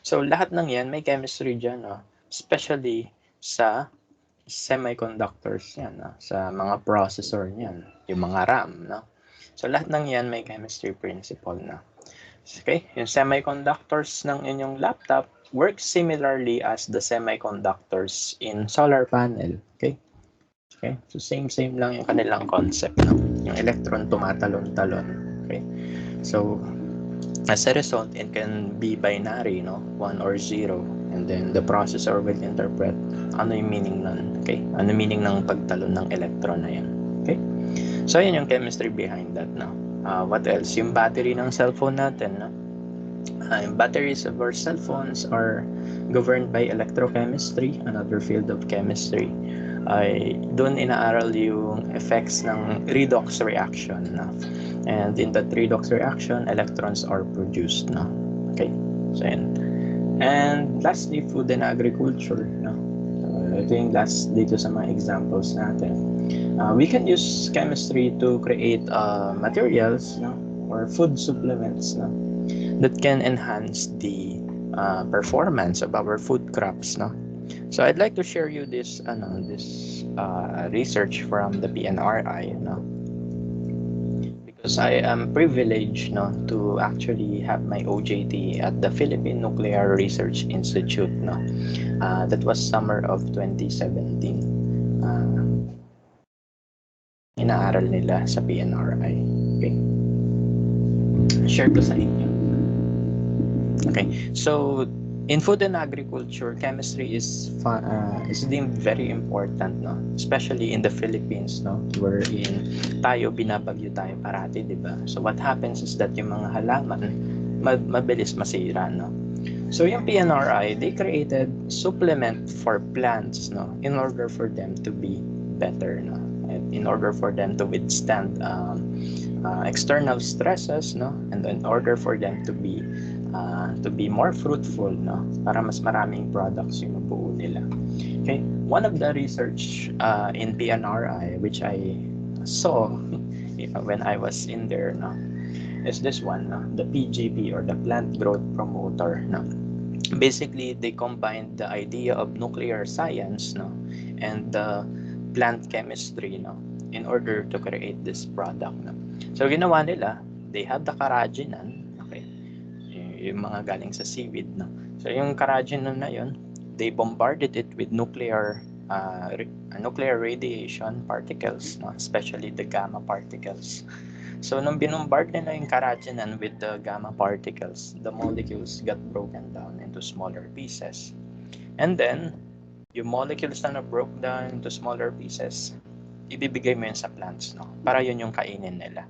So lahat ng yan may chemistry dyan, no? Especially sa semiconductors yan, no? Sa mga processor niyan, yung mga RAM, no? So lahat ng yan may chemistry principle na. Okay, yung semiconductors ng inyong laptop works similarly as the semiconductors in solar panel. Okay? Okay? So same lang yung kanilang concept, no? Yung electron tumatalon-talon. Okay? So as a result, it can be binary, no? 1 or 0. And then the processor will interpret ano yung meaning nun. Okay? Ano meaning ng pagtalon ng electron na yan. Okay? So yun yung chemistry behind that, no? What else? Yung battery ng cellphone natin, no? Batteries of our cell phones are governed by electrochemistry, another field of chemistry. Ay doon inaaral yung effects ng redox reaction, no? And in that redox reaction, electrons are produced, no? Okay, so yun. And lastly, food and agriculture, no? Ito yung last dito sa mga examples natin. We can use chemistry to create materials, no? Or food supplements, no? That can enhance the performance of our food crops, no? So I'd like to share you this research from the PNRI, no? Because I am privileged, no, to actually have my OJT at the Philippine Nuclear Research Institute, no? That was summer of 2017. Inaaral nila sa PNRI. Okay. Share ko sa inyo. Okay, so in food and agriculture, chemistry is deemed very important, no? Especially in the Philippines, no? Wherein binabagyo tayo parati, di ba? So what happens is that yung mga halaman mabilis masira, no? So yung PNRI, they created supplement for plants, no? In order for them to be better, no? And in order for them to withstand external stresses, no? And in order for them to be more fruitful, no? Para mas maraming products yung mabuo nila. Okay, one of the research in PNRI which I saw when I was in there, no, is this one, no? The PGP, or the plant growth promoter, no? Basically, they combined the idea of nuclear science, no, and the plant chemistry, no, in order to create this product, no. So ginawa nila, they have the carrageenan, yung mga galing sa seaweed, no? So yung carrageenan na yun, they bombarded it with nuclear radiation particles, no? Especially the gamma particles. So nung binombard nila yung carrageenan with the gamma particles, the molecules got broken down into smaller pieces. And then yung molecules na broke down into smaller pieces, ibibigay mo yun sa plants, no? Para yun yung kainin nila.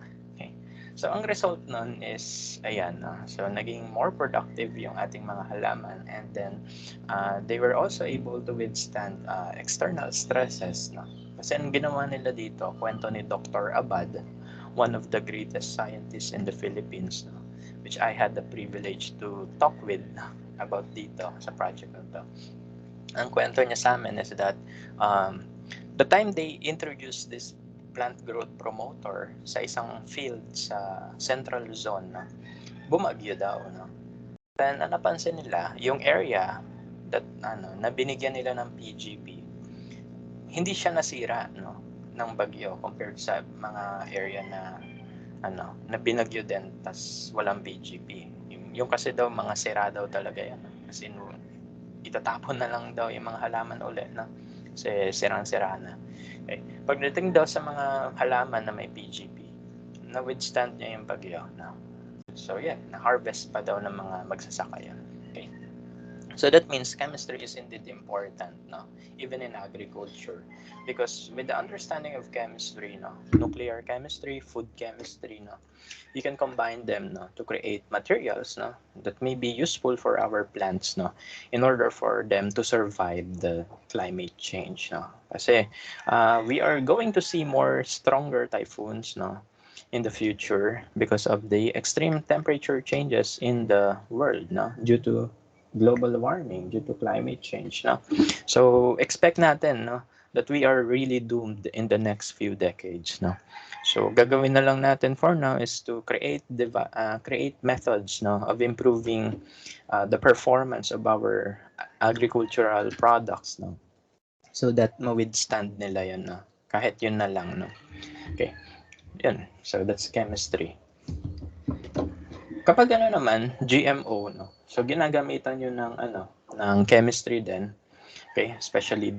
So, ang result nun is, ayan, so naging more productive yung ating mga halaman, and then they were also able to withstand external stresses, no? Kasi ang ginawa nila dito, kwento ni Dr. Abad, one of the greatest scientists in the Philippines, no? Which I had the privilege to talk with about dito sa project na to. Ang kwento niya sa amin is that the time they introduced this plant growth promoter sa isang field sa Central Luzon, no, bumagyo daw, no. Then napansin nila yung area that na binigyan nila ng PGP, hindi siya nasira, no, ng bagyo compared sa mga area na na binagyo din tas walang PGP. Yung kasi daw mga sira daw talaga yan, kasi itatapon na lang daw yung mga halaman ulit, no, kasi sirang-sira na. Okay. Pagdating daw sa mga halaman na may PGP, na-withstand niya yung bagyo, no? So yeah, na-harvest pa daw ng mga magsasaka yan. Okay. So that means chemistry is indeed important, no? Even in agriculture, because with the understanding of chemistry, no, nuclear chemistry, food chemistry, no, you can combine them, no, to create materials, no, that may be useful for our plants, no, in order for them to survive the climate change, no. Kasi we are going to see more stronger typhoons, no, in the future because of the extreme temperature changes in the world, no, due to global warming, due to climate change, no. So expect natin, no, that we are really doomed in the next few decades, no. So gagawin na lang natin for now is to create methods, no, of improving the performance of our agricultural products, no, so that ma-withstand nila yun, no, kahit yun na lang, no. Okay, yun. So that's chemistry. Kapag ano naman, GMO, no? So ginagamitan yun ng ng chemistry din. Okay, especially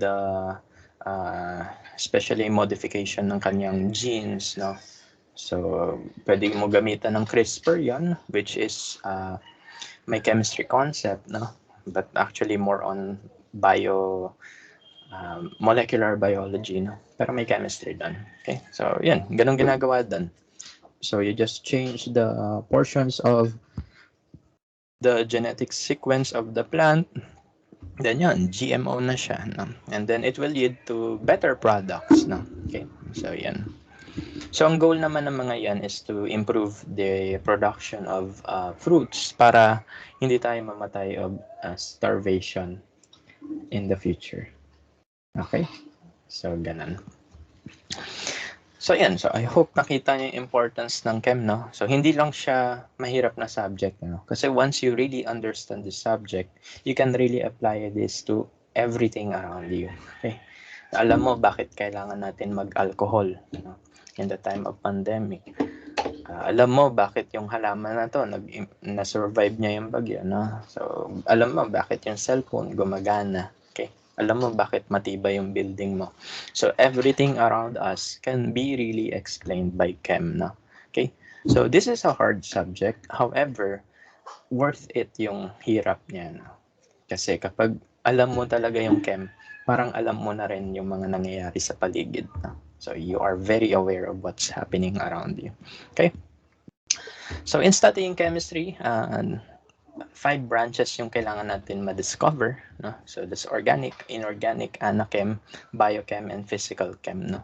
modification ng kanyang genes, no? So pwede mo gamitan ng CRISPR yon, which is may chemistry concept, no? But actually more on molecular biology, no? Pero may chemistry doon. Okay, so yan, ganun ginagawa doon. So you just change the portions of the genetic sequence of the plant, then yun, GMO na siya, no? And then it will lead to better products, no? Okay, so yan. So ang goal naman ng mga yan is to improve the production of fruits para hindi tayo mamatay of starvation in the future. Okay, so ganun. So yan, so I hope nakita niyo yung importance ng chem, no? So hindi lang siya mahirap na subject, no? Kasi once you really understand the subject, you can really apply this to everything around you. Okay? Alam mo bakit kailangan natin mag-alcohol, no? In the time of pandemic. Alam mo bakit yung halaman na to na-survive niya yung bagyo, no? So alam mo bakit yung cellphone gumagana. Okay? Alam mo bakit matibay yung building mo. So everything around us can be really explained by chem, no? Okay? So this is a hard subject. However, worth it yung hirap niya, no? Kasi kapag alam mo talaga yung chem, parang alam mo na rin yung mga nangyayari sa paligid, no? So you are very aware of what's happening around you. Okay? So in studying chemistry, 5 branches yung kailangan natin ma-discover, no? So that's organic, inorganic, anachem, biochem, and physical chem, no?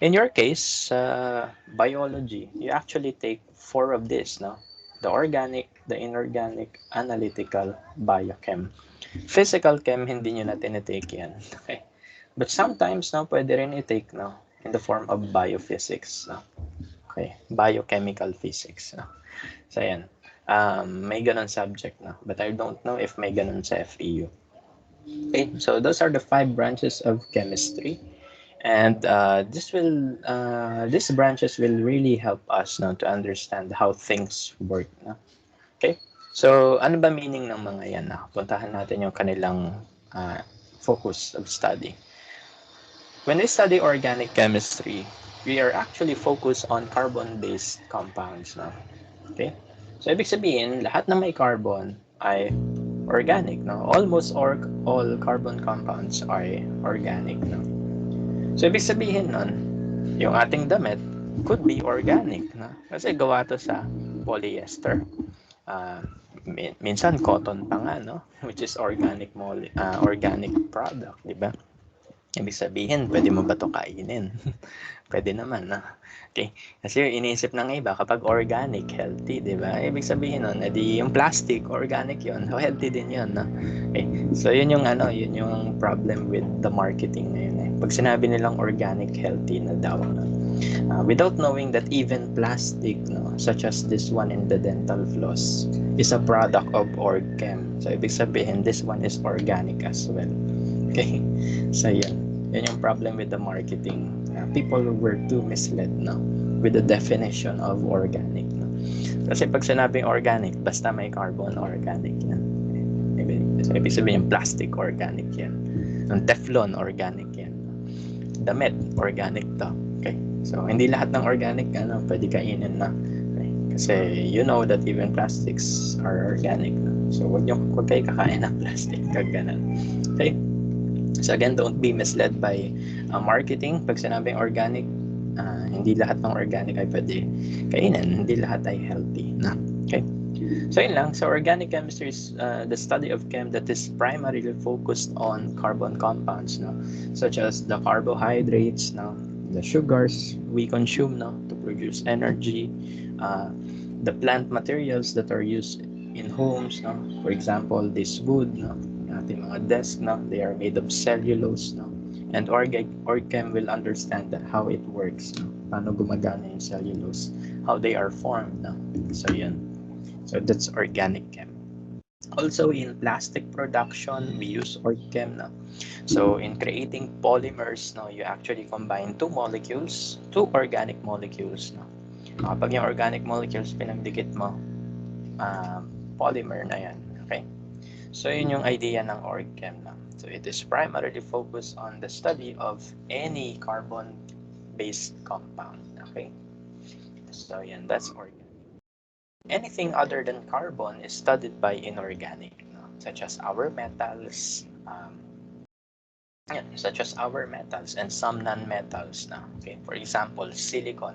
In your case, biology, you actually take 4 of this, no? The organic, the inorganic, analytical, biochem. Physical chem, hindi nyo natin i-take yan. Okay? But sometimes, no, pwede rin i-take, no? In the form of biophysics, no? Okay? Biochemical physics, no? So, yan. May ganun subject na. But I don't know if may ganun sa FEU. Okay, so those are the 5 branches of chemistry. And these branches will really help us now to understand how things work. No? Okay, so ano ba meaning ng mga yan? Na? Puntahan natin yung kanilang focus of study. When we study organic chemistry, we are actually focused on carbon-based compounds. No? Okay? So, ibig sabihin, lahat na may carbon ay organic, no? Almost all carbon compounds are organic, no? So, ibig sabihin nun, yung ating damit could be organic, no? Kasi gawa to sa polyester. Minsan, cotton pa nga, no? Which is organic product, di ba? Ibig sabihin, pwede mo ba ito kainin? Pwede naman, no? Okay. Kasi iniisip ng iba, kapag organic, healthy, di ba? Ibig sabihin nun, edi yung plastic, organic yun. So, healthy din yun, no? Okay. So, yun yung problem with the marketing ngayon. Eh. Pag sinabi nilang organic, healthy na daw, no? Without knowing that even plastic, no, such as this one in the dental floss, is a product of OrgChem. So, ibig sabihin, this one is organic as well. Okay? So, yun. Yan yung problem with the marketing. People were too misled, no? With the definition of organic, no? Kasi pag sinabing organic, basta may carbon, organic yan. Ibig sabihin yung plastic, organic yan. Yung Teflon, organic yan. Damit, organic to. Okay? So, hindi lahat ng organic, pwede kainin na. Okay? Kasi you know that even plastics are organic. No? So, huwag kayo kakain ng plastic. Kaganan. Okay? So again, don't be misled by marketing. Pag sinabing organic, hindi lahat ng organic ay pwede kainin. Hindi lahat ay healthy. No? Okay? So yun lang. So organic chemistry is the study of chem that is primarily focused on carbon compounds, no? Such as the carbohydrates, no? The sugars we consume, no? To produce energy, the plant materials that are used in homes, no? For example, this wood, no? Ating mga desk, no? They are made of cellulose, no? And OrgChem will understand how it works, no? Paano gumagana yung cellulose, how they are formed, no? So yun. So that's organic chem. Also in plastic production, we use OrgChem, no? So in creating polymers, no, you actually combine two organic molecules, no? Kapag yung organic molecules pinagdikit mo, polymer na yan. Okay? So yun yung idea ng OrgChem. No? So it is primarily focused on the study of any carbon-based compound. Okay? So yan, that's organic. Anything other than carbon is studied by inorganic, no? such as our metals, and some non-metals. No? Okay, for example, silicon.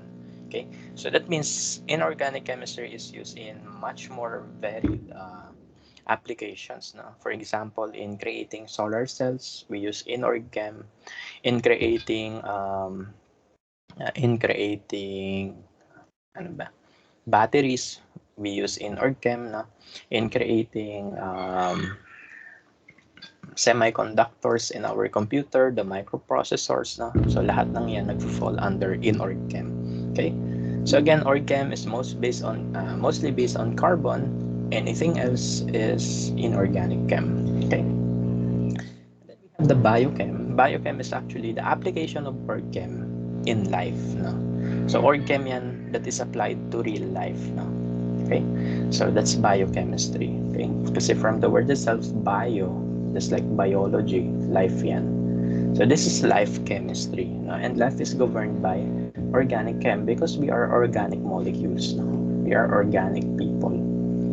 Okay, so that means inorganic chemistry is used in much more varied applications. No? For example, in creating solar cells, we use inorgchem. In creating ano ba? Batteries, we use inorgchem. No? In creating semiconductors in our computer, the microprocessors. No? So lahat ng yan nag-fall under inorgchem. Okay? So again, orgchem is mostly based on carbon. Anything else is inorganic chem. Okay? Then we have the biochem. Biochem is actually the application of orgchem in life. No? So orgchem yan that is applied to real life. No? Okay? So that's biochemistry. Okay? Kasi from the word itself, bio, just like biology, life yan. So this is life chemistry. No? And life is governed by organic chem because we are organic molecules. No? We are organic people.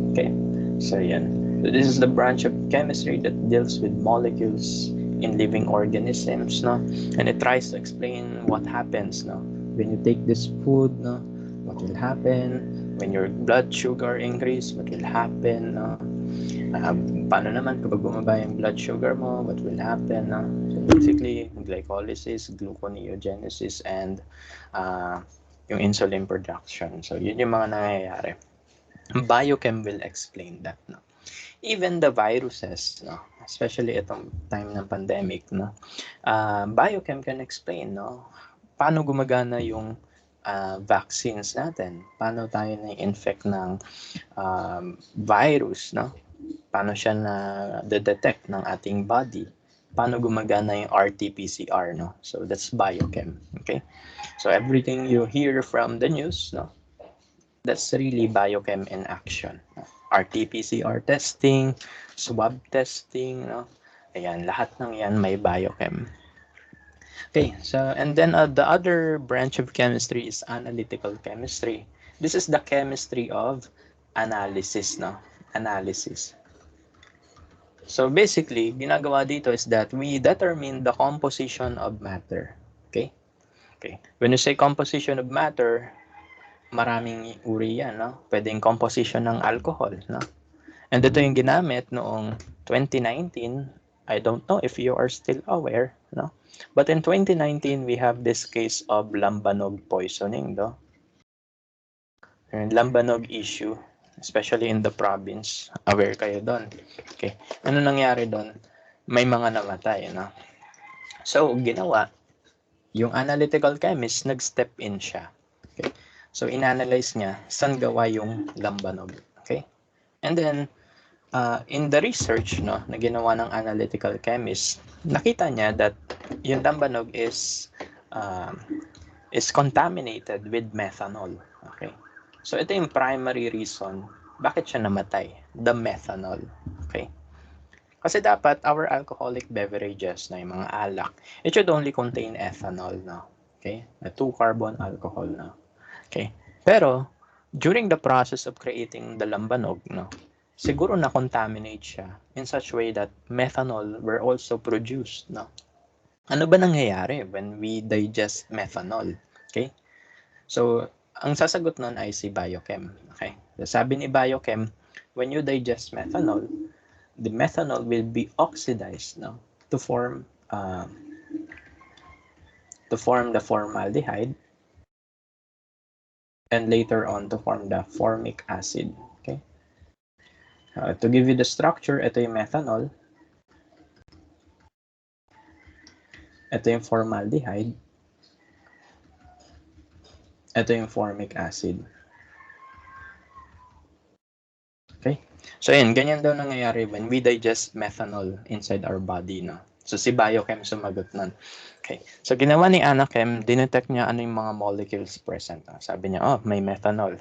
Okay, so yan. So this is the branch of chemistry that deals with molecules in living organisms, no? And it tries to explain what happens, no? When you take this food, no? What will happen? When your blood sugar increase, what will happen, no? Paano naman kapag bumaba yung blood sugar mo, what will happen, no? So basically, glycolysis, gluconeogenesis, and yung insulin production. So yun yung mga nangyayari. Biochem will explain that. No? Even the viruses, no? Especially itong time ng pandemic, no? Biochem can explain, no? Paano gumagana yung vaccines natin? Paano tayo na-infect ng virus, no? Paano siya na-detect ng ating body? Paano gumagana yung RT-PCR, no? So that's biochem, okay? So everything you hear from the news, no? That's really biochem in action. RT-PCR testing, swab testing, no? Ayan, lahat ng yan may biochem. Okay, so and then the other branch of chemistry is analytical chemistry. This is the chemistry of analysis, no? Analysis. So basically, ginagawa dito is that we determine the composition of matter. Okay? Okay. When you say composition of matter, maraming uri yan, no? Pwedeng composition ng alcohol, no? And ito yung ginamit noong 2019. I don't know if you are still aware, no? But in 2019, we have this case of lambanog poisoning, no? And lambanog issue, especially in the province. Aware kayo doon. Okay. Ano nangyari doon? May mga namatay, no? So, ginawa, yung analytical chemist, nag-step in siya. Okay. So, inanalyze niya saan gawa yung lambanog. Okay? And then, in the research no, na ginawa ng analytical chemist, nakita niya that yung lambanog is contaminated with methanol. Okay? So, ito yung primary reason bakit siya namatay. The methanol. Okay? Kasi dapat our alcoholic beverages na yung mga alak, it should only contain ethanol. No? Okay? A 2-carbon alcohol. No? Okay. Pero during the process of creating the lambanog, no, siguro na-contaminate siya in such way that methanol were also produced, no. Ano ba nangyayari when we digest methanol? Okay? So, ang sasagot nun ay si biochem. Okay? So, sabi ni biochem, when you digest methanol, the methanol will be oxidized, no, to form the formaldehyde, and later on to form the formic acid. Okay. To give you the structure, ito yung methanol. Ito yung formaldehyde. Ito yung formic acid. Okay. So, yun, ganyan daw nangyayari when we digest methanol inside our body. No? So si Biochem sumagot nun. Okay. So ginawa ni Anachem, dinetect niya ano yung mga molecules present. Sabi niya, oh, may methanol.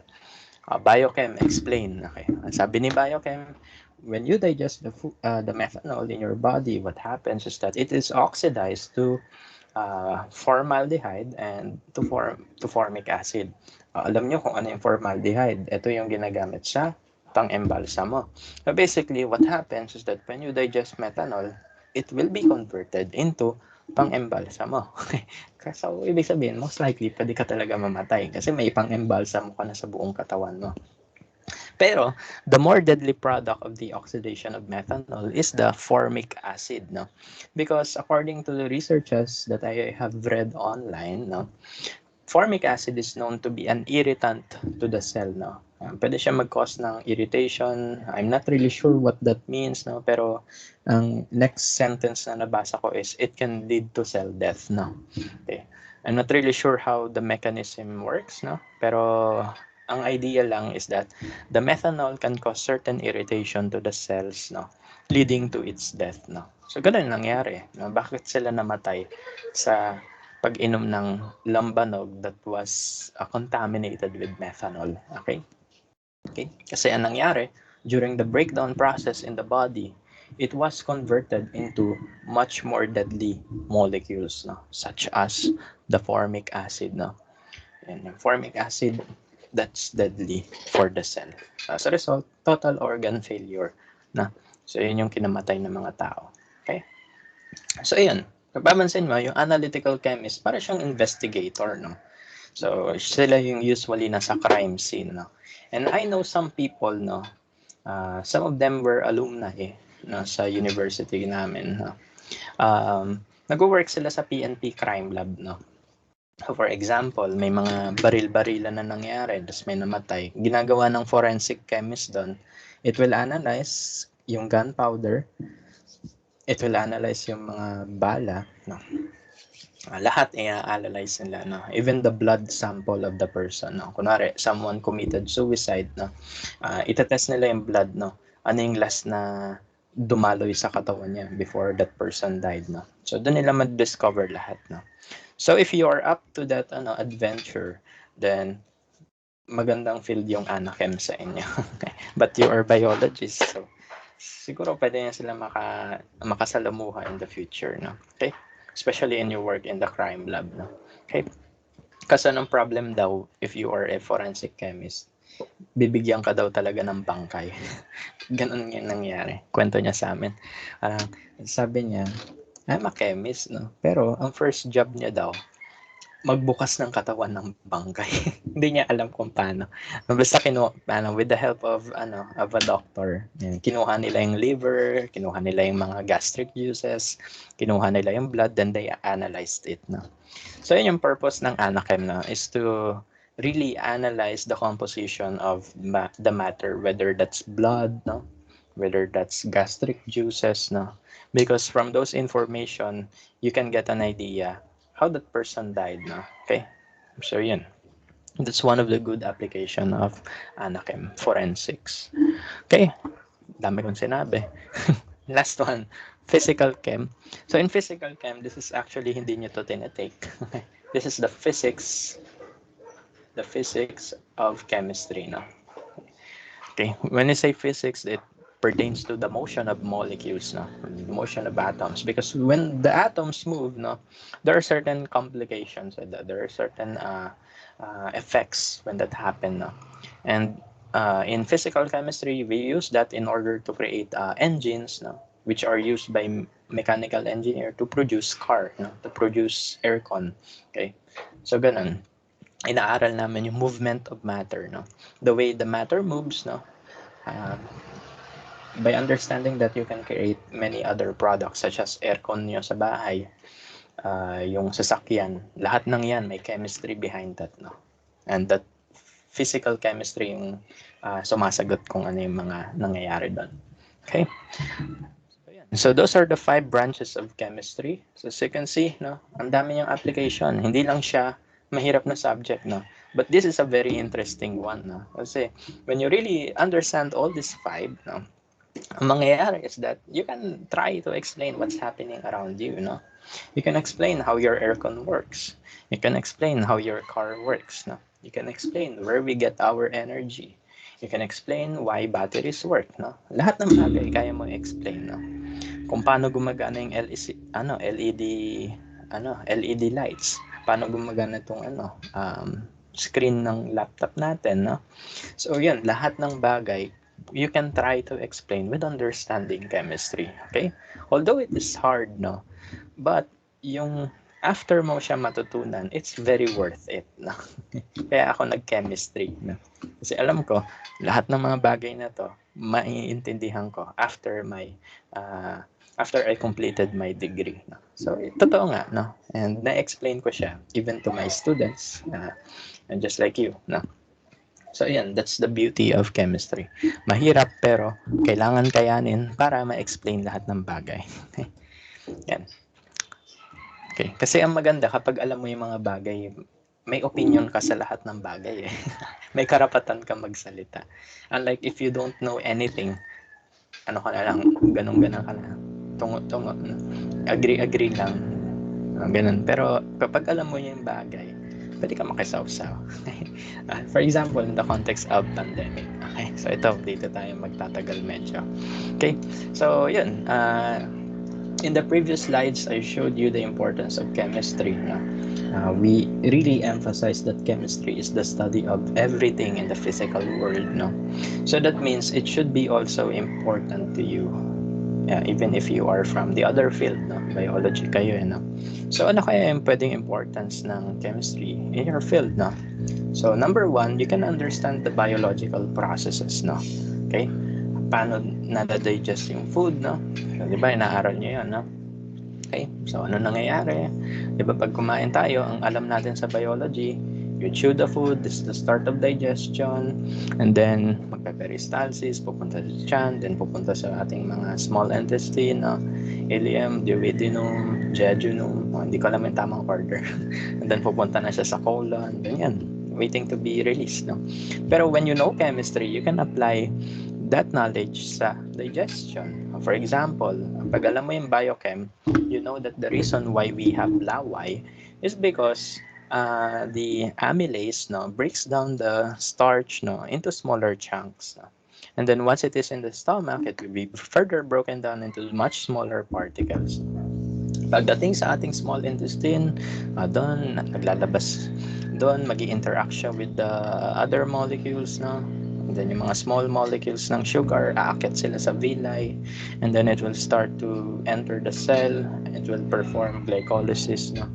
Biochem, explain. Okay. Sabi ni Biochem, when you digest the methanol in your body, what happens is that it is oxidized to formaldehyde and to formic acid. Alam niyo kung ano yung formaldehyde. Ito yung ginagamit sa pang-embalsa mo. So basically, what happens is that when you digest methanol, it will be converted into pang-embalsa mo. So, ibig sabihin, most likely, pwede ka talaga mamatay kasi may pang-embalsa mo ka na sa buong katawan mo. Pero, the more deadly product of the oxidation of methanol is the formic acid, no? Because according to the researches that I have read online, no, formic acid is known to be an irritant to the cell, no? Pwede siya mag-cause ng irritation. I'm not really sure what that means, no? Pero ang next sentence na nabasa ko is, it can lead to cell death, no? Okay. I'm not really sure how the mechanism works, no? Pero ang idea lang is that the methanol can cause certain irritation to the cells, no? Leading to its death, no? So, ganun nangyari, no? Bakit sila namatay sa pag-inom ng lambanog that was contaminated with methanol. Okay? Okay? Kasi ang nangyari, during the breakdown process in the body, it was converted into much more deadly molecules, no? Such as the formic acid. No? And yung formic acid, that's deadly for the cell. As a result, total organ failure. No? So, yun yung kinamatay ng mga tao. Okay? So, yun. Papamansin mo, yung analytical chemist, para siyang investigator, no? So, sila yung usually nasa crime scene, no? And I know some people, no? Some of them were alumni, no, sa university namin, no? Nag-work sila sa PNP crime lab, no? So, for example, may mga baril-barilan na nangyari, tapos may namatay. Ginagawa ng forensic chemist doon. It will analyze yung gunpowder, it will analyze yung mga bala, no? Lahat i-analyze nila, no? Even the blood sample of the person, no? Kunwari, someone committed suicide, no? Itetest nila yung blood, no? Ano yung last na dumaloy sa katawan niya before that person died, no? So, doon nila ma-discover lahat, no? So, if you are up to that adventure, then magandang field yung Anachem sa inyo. But you are biologist, so siguro pwede niya sila makasalamuha in the future, no? Okay? Especially in your work in the crime lab, no? Okay? Kasi anong problem daw if you are a forensic chemist, bibigyan ka daw talaga ng bangkay. Ganun yung nangyari. Kwento niya sa amin. Sabi niya, I'm a chemist, no? Pero ang first job niya daw, magbukas ng katawan ng bangkay. Hindi niya alam kung paano. Basta with the help of a doctor, kinuha nila yung liver, kinuha nila yung mga gastric juices, kinuha nila yung blood, then they analyzed it, no? So yun yung purpose ng Anachem, no, is to really analyze the composition of the matter, whether that's blood, no, whether that's gastric juices, no, because from those information you can get an idea how that person died, no? Okay? So, yun. That's one of the good application of Anachem forensics. Okay? Dami kong sinabi. Last one, physical chem. So, in physical chem, this is actually hindi nyo to tinetake. This is the physics of chemistry, no? Okay? When you say physics, it pertains to the motion of molecules, no? The motion of atoms, because when the atoms move, no, there are certain complications, there are certain effects when that happen, no? And in physical chemistry, we use that in order to create engines, no, which are used by mechanical engineer to produce car, no, to produce aircon. Okay, so ganun. Inaaral namin yung movement of matter, no, the way the matter moves, no. By understanding that you can create many other products such as aircon nyo sa bahay, yung sasakyan, lahat ng yan may chemistry behind that, no? And that physical chemistry yung sumasagot kung ano yung mga nangyayari doon. Okay? So those are the 5 branches of chemistry. So as you can see, no, ang dami niyang application. Hindi lang siya mahirap na subject, no? But this is a very interesting one, no? Kasi when you really understand all these 5, no, Ang mangyayari is that you can try to explain what's happening around you, no? You can explain how your aircon works. You can explain how your car works, no? You can explain where we get our energy. You can explain why batteries work, no? Lahat ng bagay kaya mo explain, no? Kung paano gumagana yung LED lights. Paano gumagana tong screen ng laptop natin, no? So yun, lahat ng bagay you can try to explain with understanding chemistry, okay? Although it is hard, no? But yung after mo siya matutunan, it's very worth it, no? Kaya ako nag-chemistry, no? Kasi alam ko, lahat ng mga bagay na to, maiintindihan ko uh, after I completed my degree, no? So, totoo nga, no? And na-explain ko siya even to my students, and just like you, no? So, yan, that's the beauty of chemistry. Mahirap pero kailangan kayanin para ma-explain lahat ng bagay. Yan. Okay. Kasi ang maganda kapag alam mo yung mga bagay, may opinion ka sa lahat ng bagay eh. May karapatan ka magsalita. Unlike if you don't know anything, ano ka na lang, ganun-ganon ka na. Tungo-tungo. Agree lang. Ganun. Pero kapag alam mo yung bagay, pwede ka makisawsaw. For example, in the context of pandemic. Okay, so ito, dito tayo magtatagal medyo. Okay, so yun. In the previous slides, I showed you the importance of chemistry. We really emphasize that chemistry is the study of everything in the physical world. No? So that means it should be also important to you. Even if you are from the other field, no? Biology kayo, no? So ano kaya yung pwedeng importance ng chemistry in your field, no? So number one, you can understand the biological processes, no? Okay? Paano nadadigest yung food, no? So, di ba, inaaral nyo yun, no? Okay? So ano nangyayari? Di ba pag kumain tayo, ang alam natin sa biology, you chew the food, this is the start of digestion, and then magpe-peristalsis, pupunta sa tiyan, then pupunta sa ating mga small intestine, no? Ileum, duodenum, jejunum, hindi ko alam yung tamang order. And then pupunta na siya sa colon, ganyan, waiting to be released, no? Pero when you know chemistry, you can apply that knowledge sa digestion. For example, pag alam mo yung biochem, you know that the reason why we have laway is because the amylase, no, breaks down the starch, no, into smaller chunks, no? And then once it is in the stomach, it will be further broken down into much smaller particles. Pagdating sa ating small intestine, doon naglalabas, doon mag-i-interact siya with the other molecules, no? And then yung mga small molecules ng sugar, aakyat sila sa villi, and then it will start to enter the cell, it will perform glycolysis, no?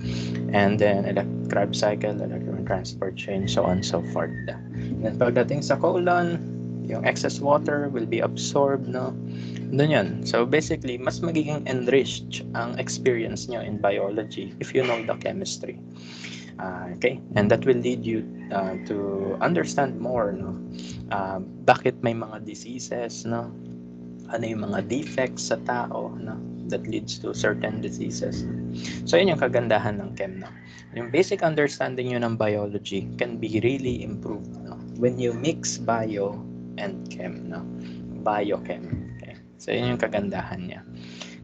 And then Krebs cycle, electron transport chain, so on and so forth. And then pagdating sa colon, yung excess water will be absorbed, no? Doon yun. So basically, mas magiging enriched ang experience nyo in biology if you know the chemistry. Okay? And that will lead you to understand more, no? Bakit may mga diseases, no? Ano yung mga defects sa tao, no? That leads to certain diseases. So yun yung kagandahan ng chem, no? Yung basic understanding nyo ng biology can be really improved, no? When you mix bio and chem, no? Biochem. Okay? So yun yung kagandahan niya.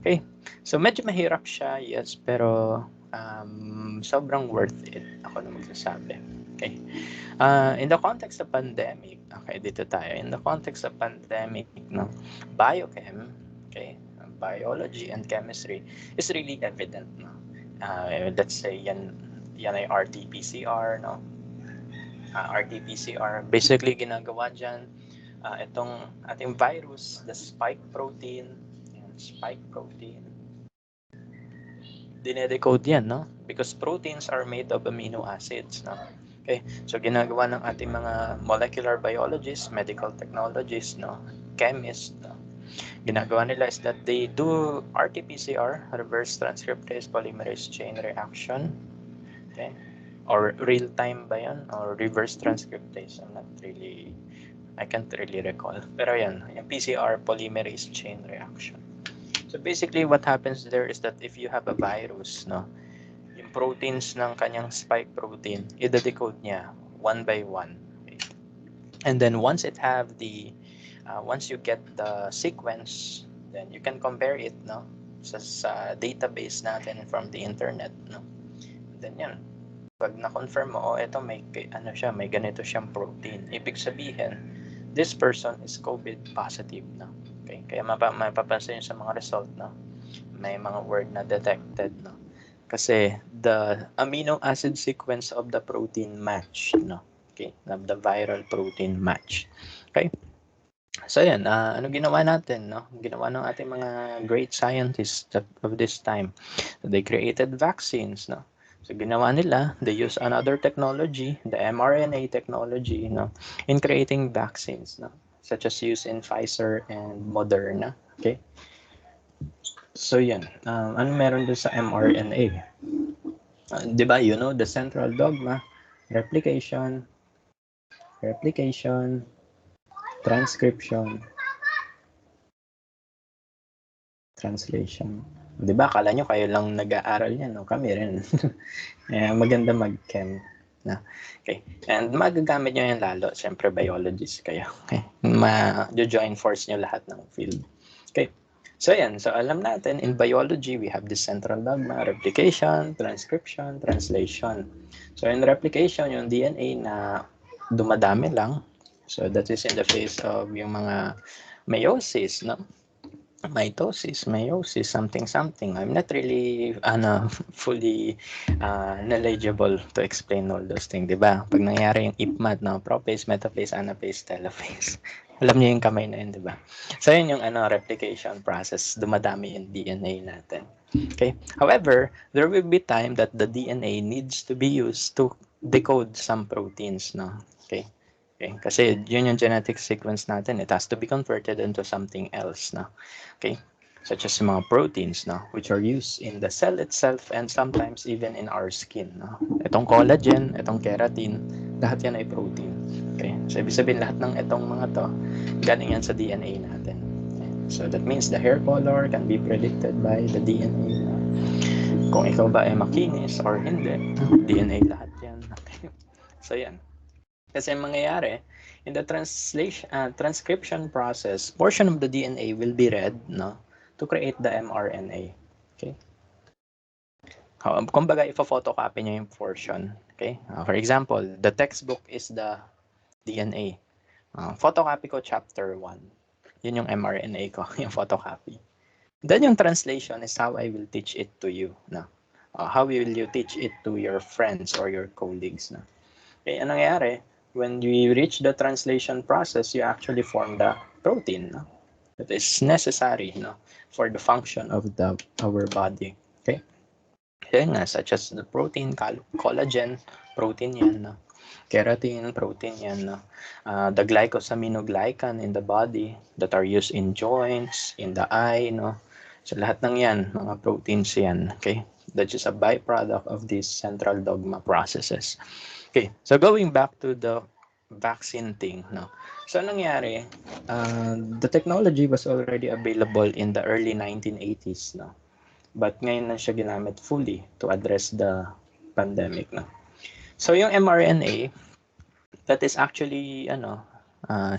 Okay? So medyo mahirap siya, yes, pero sobrang worth it, ako na magsasabi. Okay. In the context of pandemic, okay, dito tayo. In the context of pandemic, no, biochem, okay, biology and chemistry is really evident, no. Let's say yan ay RT-PCR, no. RT-PCR, basically ginagawa diyan itong ating virus, the spike protein, dinedecode yan, no? Because proteins are made of amino acids, no? Okay, so ginagawa ng ating mga molecular biologists, medical technologists, no, chemists, no, ginagawa nila is that they do RT-PCR, reverse transcriptase polymerase chain reaction, okay, or real-time ba yan, or reverse transcriptase, I can't really recall, pero yan, yung PCR polymerase chain reaction. So basically what happens there is that if you have a virus, no, yung proteins ng kanyang spike protein, i-decode niya one by one. Okay? And then once it have the once you get the sequence, then you can compare it, no, sa database natin from the internet, no. Then yan, pag na-confirm mo, ito may ano siya, may ganito siyang protein. Ibig sabihin, this person is COVID positive, no. Okay, kaya mapapansin sa mga result, no, may mga word na detected, no. Kasi the amino acid sequence of the protein match, no. Okay, the viral protein match. Okay. So yan, ano ginawa natin, no? Ginawa ng ating mga great scientists of this time. So they created vaccines, no? So ginawa nila, they use another technology, the mRNA technology, no, in creating vaccines, no, such as used in Pfizer and Moderna. Okay. So yan, ano meron doon sa mRNA? Di ba, you know, the central dogma, replication, transcription, translation. Di ba, akala nyo kayo lang nag-aaral yan, no? Kami rin. Maganda mag-chem. Na. Okay. And magagamit nyo yan lalo. Siyempre, biologist kayo. Okay. Ma-join force nyo lahat ng field. Okay. So, yan. So, alam natin, in biology, we have the central dogma, replication, transcription, translation. So, in replication, yung DNA na dumadami lang. So, that is in the phase of yung mga meiosis, no? Mitosis, meiosis, something. I'm not really fully knowledgeable to explain all those things, di ba? Pag nangyari yung IPMAT, no? Prophase, metaphase, anaphase, telophase. Alam niyo yung kamay na yun, di ba? So, yun yung replication process. Dumadami yung DNA natin. Okay? However, there will be time that the DNA needs to be used to decode some proteins, no? Okay? Okay, kasi yun yung genetic sequence natin. It has to be converted into something else, no? Okay, such as mga proteins, no, which are used in the cell itself and sometimes even in our skin, no? Itong collagen, itong keratin, lahat yan ay protein. Okay, so ibig sabihin lahat ng itong mga to, galing yan sa DNA natin. Okay? So that means the hair color can be predicted by the DNA. Kung ikaw ba ay makinis or hindi, DNA lahat yan. Okay. So yan. Kasi mangyayari, in the transcription process, portion of the DNA will be read, no, to create the mRNA. Okay? Kumbaga, ipo-photocopy niyo yung portion. Okay? For example, the textbook is the DNA. Photocopy ko chapter 1. Yun yung mRNA ko, yung photocopy. Then yung translation is how I will teach it to you. No? How will you teach it to your friends or your colleagues? No? Okay, anong nangyayari? When you reach the translation process, you actually form the protein, no? That is necessary, no, for the function of our body. Okay? Kaya nga, such as the protein, collagen, protein yan, no? Keratin, protein yan, no? The glycosaminoglycan in the body that are used in joints, in the eye, no? So lahat ng yan, mga proteins yan, okay? That is a byproduct of these central dogma processes. Okay, so going back to the vaccine thing, no. So nangyari, the technology was already available in the early 1980s, no. But ngayon na siya ginamit fully to address the pandemic, no. So yung mRNA, that is actually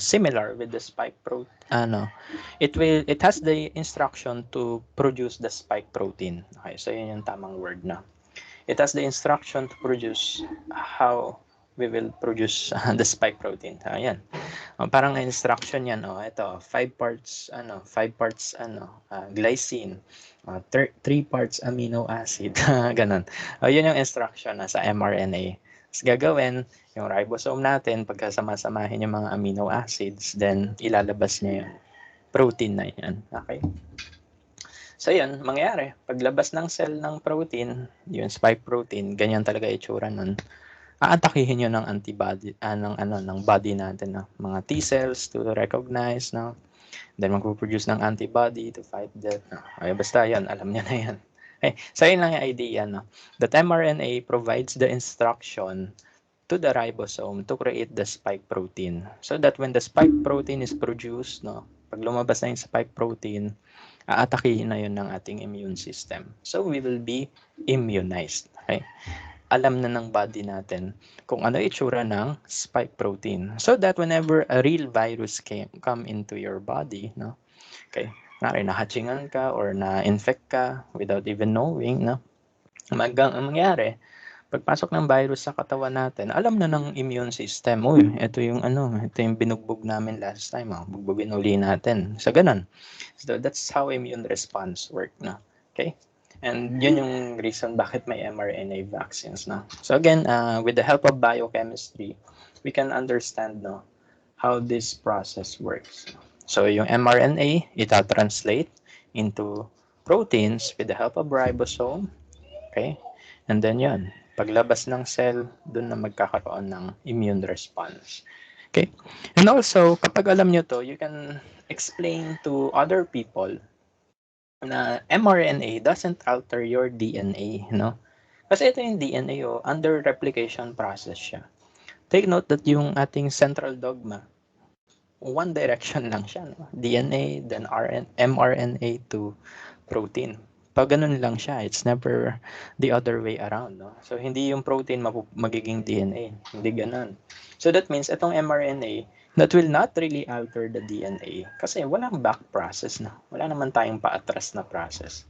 similar with the spike protein. It has the instruction to produce the spike protein. Okay, so yun yung tamang word na. It has the instruction to produce how we will produce the spike protein. Ayan. Parang instruction yan. Ito, 5 parts glycine, 3 parts amino acid. Ganon. Yun yung instruction sa mRNA. Tapos gagawin, yung ribosome natin, pagkasama-samahin yung mga amino acids, then ilalabas niya yung protein na yan. Okay? So yun, mangyayari, paglabas ng cell ng protein, yung spike protein, ganyan talaga itsura nun. Aatakihin yun ng antibody, ng body natin, no? Mga T cells to recognize, no? Then magpo-produce ng antibody to fight that. No? Ay, basta yan, alam niya na yan. Okay, so yun lang yung idea, no? That mRNA provides the instruction to the ribosome to create the spike protein. So that when the spike protein is produced, no? Pag lumabas na yung spike protein, aatakihin na yun ng ating immune system. So we will be immunized. Okay? alam na ng body natin kung ano itsura ng spike protein. So that whenever a real virus come into your body, no? Okay, nahatchingan ka or na-infect ka without even knowing, no? Ang mangyari, pagpasok ng virus sa katawan natin, alam na ng immune system, uy, ito yung binugbog namin last time, bugbugin uli natin. So, ganun. So, that's how immune response work, no? Okay? And yun yung reason bakit may mRNA vaccines, no? So, again, with the help of biochemistry, we can understand, no, how this process works. So, yung mRNA, ita-translate into proteins with the help of ribosome, okay? And then yun, paglabas ng cell, dun na magkakaroon ng immune response. Okay? And also, kapag alam nyo to, you can explain to other people na mRNA doesn't alter your DNA, no? Kasi ito yung DNA, under replication process siya. Take note that yung ating central dogma, one direction lang siya, no? DNA, then mRNA to protein. Pag ganun lang siya, it's never the other way around, no? So, hindi yung protein magiging DNA. Hindi ganun. So, that means itong mRNA, that will not really alter the DNA kasi walang back process na. Wala naman tayong paatras na process.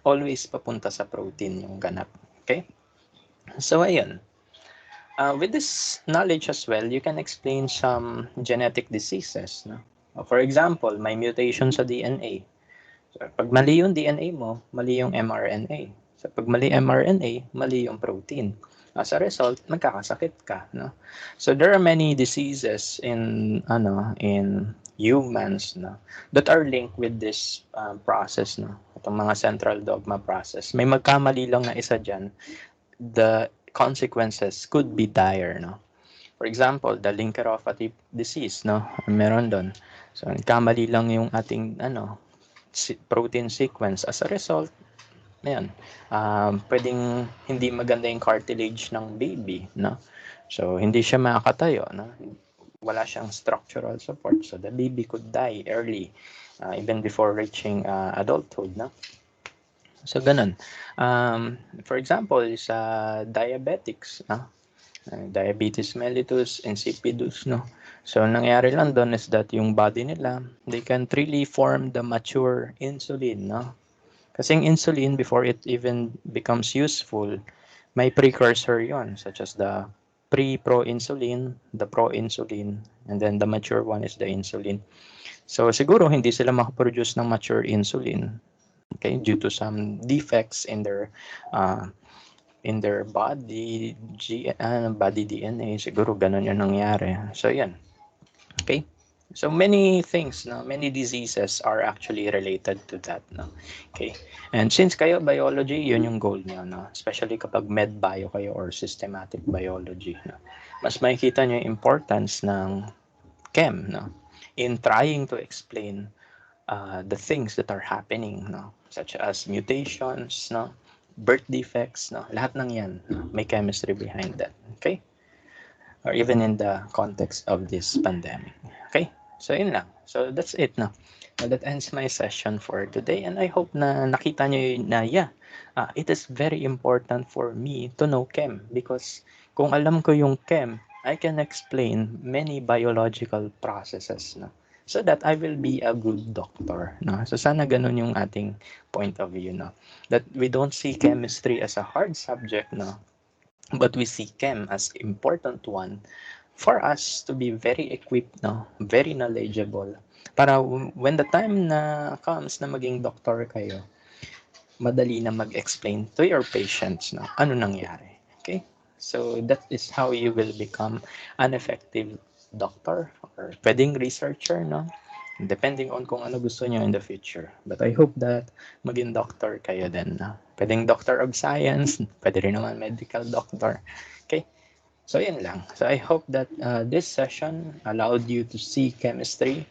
Always papunta sa protein yung ganap. Okay? So, ayun. With this knowledge as well, you can explain some genetic diseases, no? For example, may mutation sa DNA. So, pag mali yung DNA mo, mali yung mRNA. So, pag mali mRNA, mali yung protein. As a result, magkakasakit ka, no? So, there are many diseases in humans, no, that are linked with this process, no? Itong mga central dogma process. May magkamali lang na isa dyan, the consequences could be dire, no? For example, the linkeropathy disease, no? Meron doon. So, nagkamali lang yung ating protein sequence. As a result, ayan, pwedeng hindi maganda yung cartilage ng baby, no? So, hindi siya makakatayo, no? Wala siyang structural support. So, the baby could die early, even before reaching adulthood, no? So, ganun. For example, sa diabetics, no? Diabetes mellitus, insipidus, no? So, nangyari lang doon is that yung body nila, they can't really form the mature insulin, no? Kasi yung insulin, before it even becomes useful, may precursor yon, such as the pre-proinsulin, the proinsulin, and then the mature one is the insulin. So, siguro hindi sila makaproduce ng mature insulin, okay, due to some defects in their body body DNA, siguro ganun yung nangyari. So yan. Okay? So many things, no, many diseases are actually related to that, no. Okay? And since kayo biology, yun yung goal niyo, no. Especially kapag med bio kayo or systematic biology, no. Mas makikita niyo yung importance ng chem, no, in trying to explain the things that are happening, no, such as mutations, no, birth defects, no, lahat ng yan, no, may chemistry behind that, okay? Or even in the context of this pandemic, okay? So, yun lang. So, that's it, no? That ends my session for today, and I hope na nakita nyo na, it is very important for me to know chem because kung alam ko yung chem, I can explain many biological processes, no? So that I will be a good doctor, no? So sana ganun yung ating point of view, no? That we don't see chemistry as a hard subject, no? But we see chem as important one for us to be very equipped, no? Very knowledgeable. Para when the time na comes na maging doctor kayo, madali na mag-explain to your patients, no? Ano nangyari, okay? So that is how you will become an effective doctor or pwedeng researcher, no? Depending on kung ano gusto nyo in the future. But I hope that maging doctor kayo din, no? Pwedeng doctor of science, pwede rin naman medical doctor. Okay? So, yun lang. So, I hope that this session allowed you to see chemistry,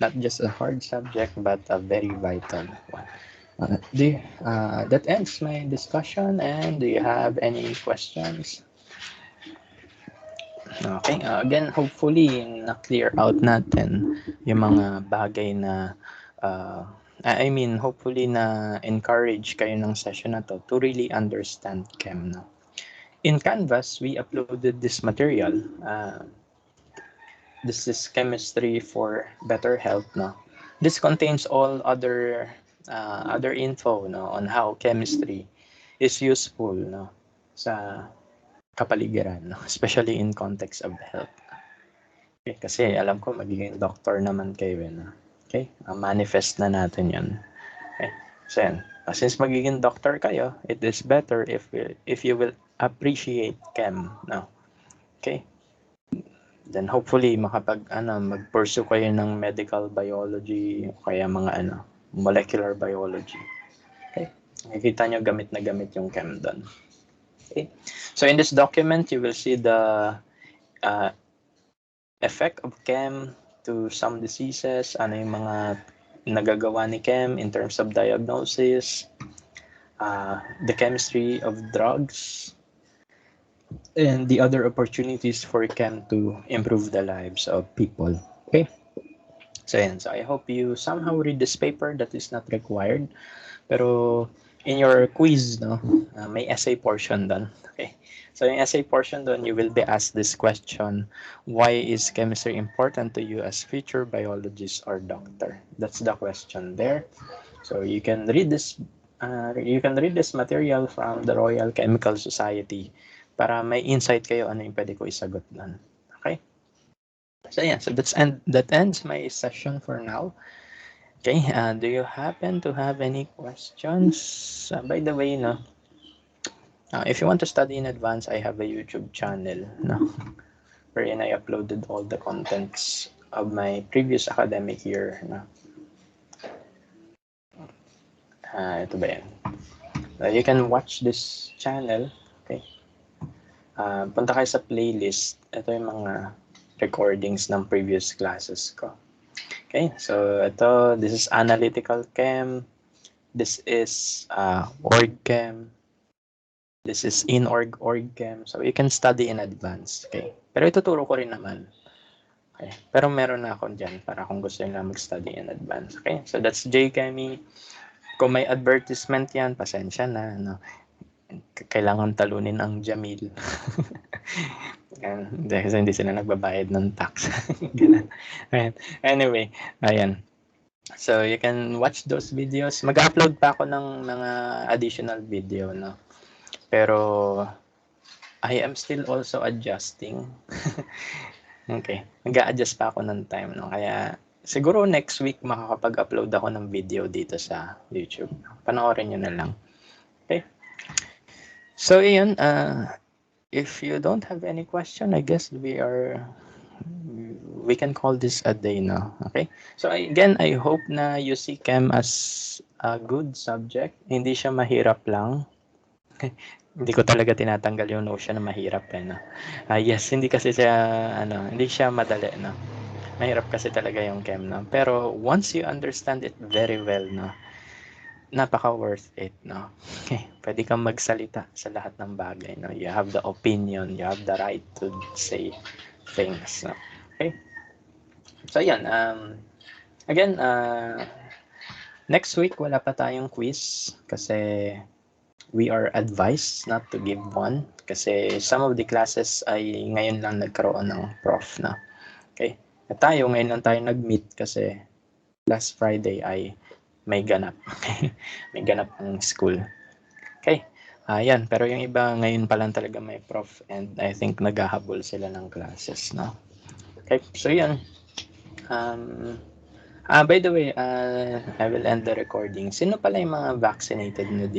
not just a hard subject, but a very vital one. That ends my discussion, and do you have any questions? Okay, again, hopefully, na-clear out natin yung mga bagay na, hopefully na-encourage kayo ng session na to really understand chem, no? in Canvas, we uploaded this material. This is Chemistry for Better Health. No? This contains all other info, no, on how chemistry is useful, no, sa kapaligiran, no, especially in context of health. Okay, kasi alam ko magiging doctor naman kayo. No? Okay, manifest na natin yan. Okay, so yan. Since magiging doctor kayo, it is better if you will appreciate chem. No? Okay, then hopefully mag-pursue kayo ng medical biology o kaya mga molecular biology. Okay, nakikita nyo gamit na gamit yung chem doon. Okay, so in this document you will see the effect of chem to some diseases, ano yung mga nagagawa ni chem in terms of diagnosis, the chemistry of drugs, and the other opportunities for chem to improve the lives of people. Okay, so yan. So I hope you somehow read this paper. That is not required, pero in your quiz, no, may essay portion doon. Okay, so in essay portion doon, you will be asked this question: why is chemistry important to you as future biologist or doctor? That's the question there. So you can read this. You can read this material from the Royal Chemical Society para may insight kayo ano yung pwede ko isagot doon. Okay? So yeah, so that ends my session for now. Okay, do you happen to have any questions? By the way, no, if you want to study in advance, I have a YouTube channel, no, wherein I uploaded all the contents of my previous academic year. No. Ito ba yan? You can watch this channel. Okay. Punta kayo sa playlist. Ito yung mga recordings ng previous classes ko. Okay, so this is analytical chem. This is org chem. This is inorg chem. So you can study in advance. Okay, pero ituturo ko rin naman. Okay, pero meron na ako dyan para kung gusto nila mag-study in advance. Okay, so that's JChemie. Kung may advertisement yan, pasensya na. No? Kailangan talunin ang Jamil. Kasi hindi sila nagbabayad ng tax. Anyway, ayan. So you can watch those videos. Mag-upload pa ako ng mga additional video, no? Pero I am still also adjusting. Okay, mag-a-adjust pa ako ng time, no? Kaya siguro next week makakapag-upload ako ng video dito sa YouTube. Panoorin nyo na lang. Okay. So yun, if you don't have any question, I guess we can call this a day now. Okay? So again, I hope na you see chem as a good subject. Hindi siya mahirap lang. Okay. Hindi ko talaga tinatanggal yung notion na mahirap no. Yes, hindi kasi siya hindi siya madali, no. Mahirap kasi talaga yung chem, no. Pero once you understand it very well, no, napaka worth it, no. Okay, pwede kang magsalita sa lahat ng bagay, no. You have the opinion, you have the right to say things, no. Okay. So yan, again, next week wala pa tayong quiz kasi we are advised not to give one kasi some of the classes ay ngayon lang nagkaroon ng prof, na. Okay. At tayo ngayon lang tayo nag-meet kasi last Friday ay may ganap. Okay. May ganap ng school. Okay. Yan, pero yung iba ngayon pa lang talaga may prof and I think naghahabol sila ng classes, no. Okay. So yan. By the way, I will end the recording. Sino pala yung mga vaccinated na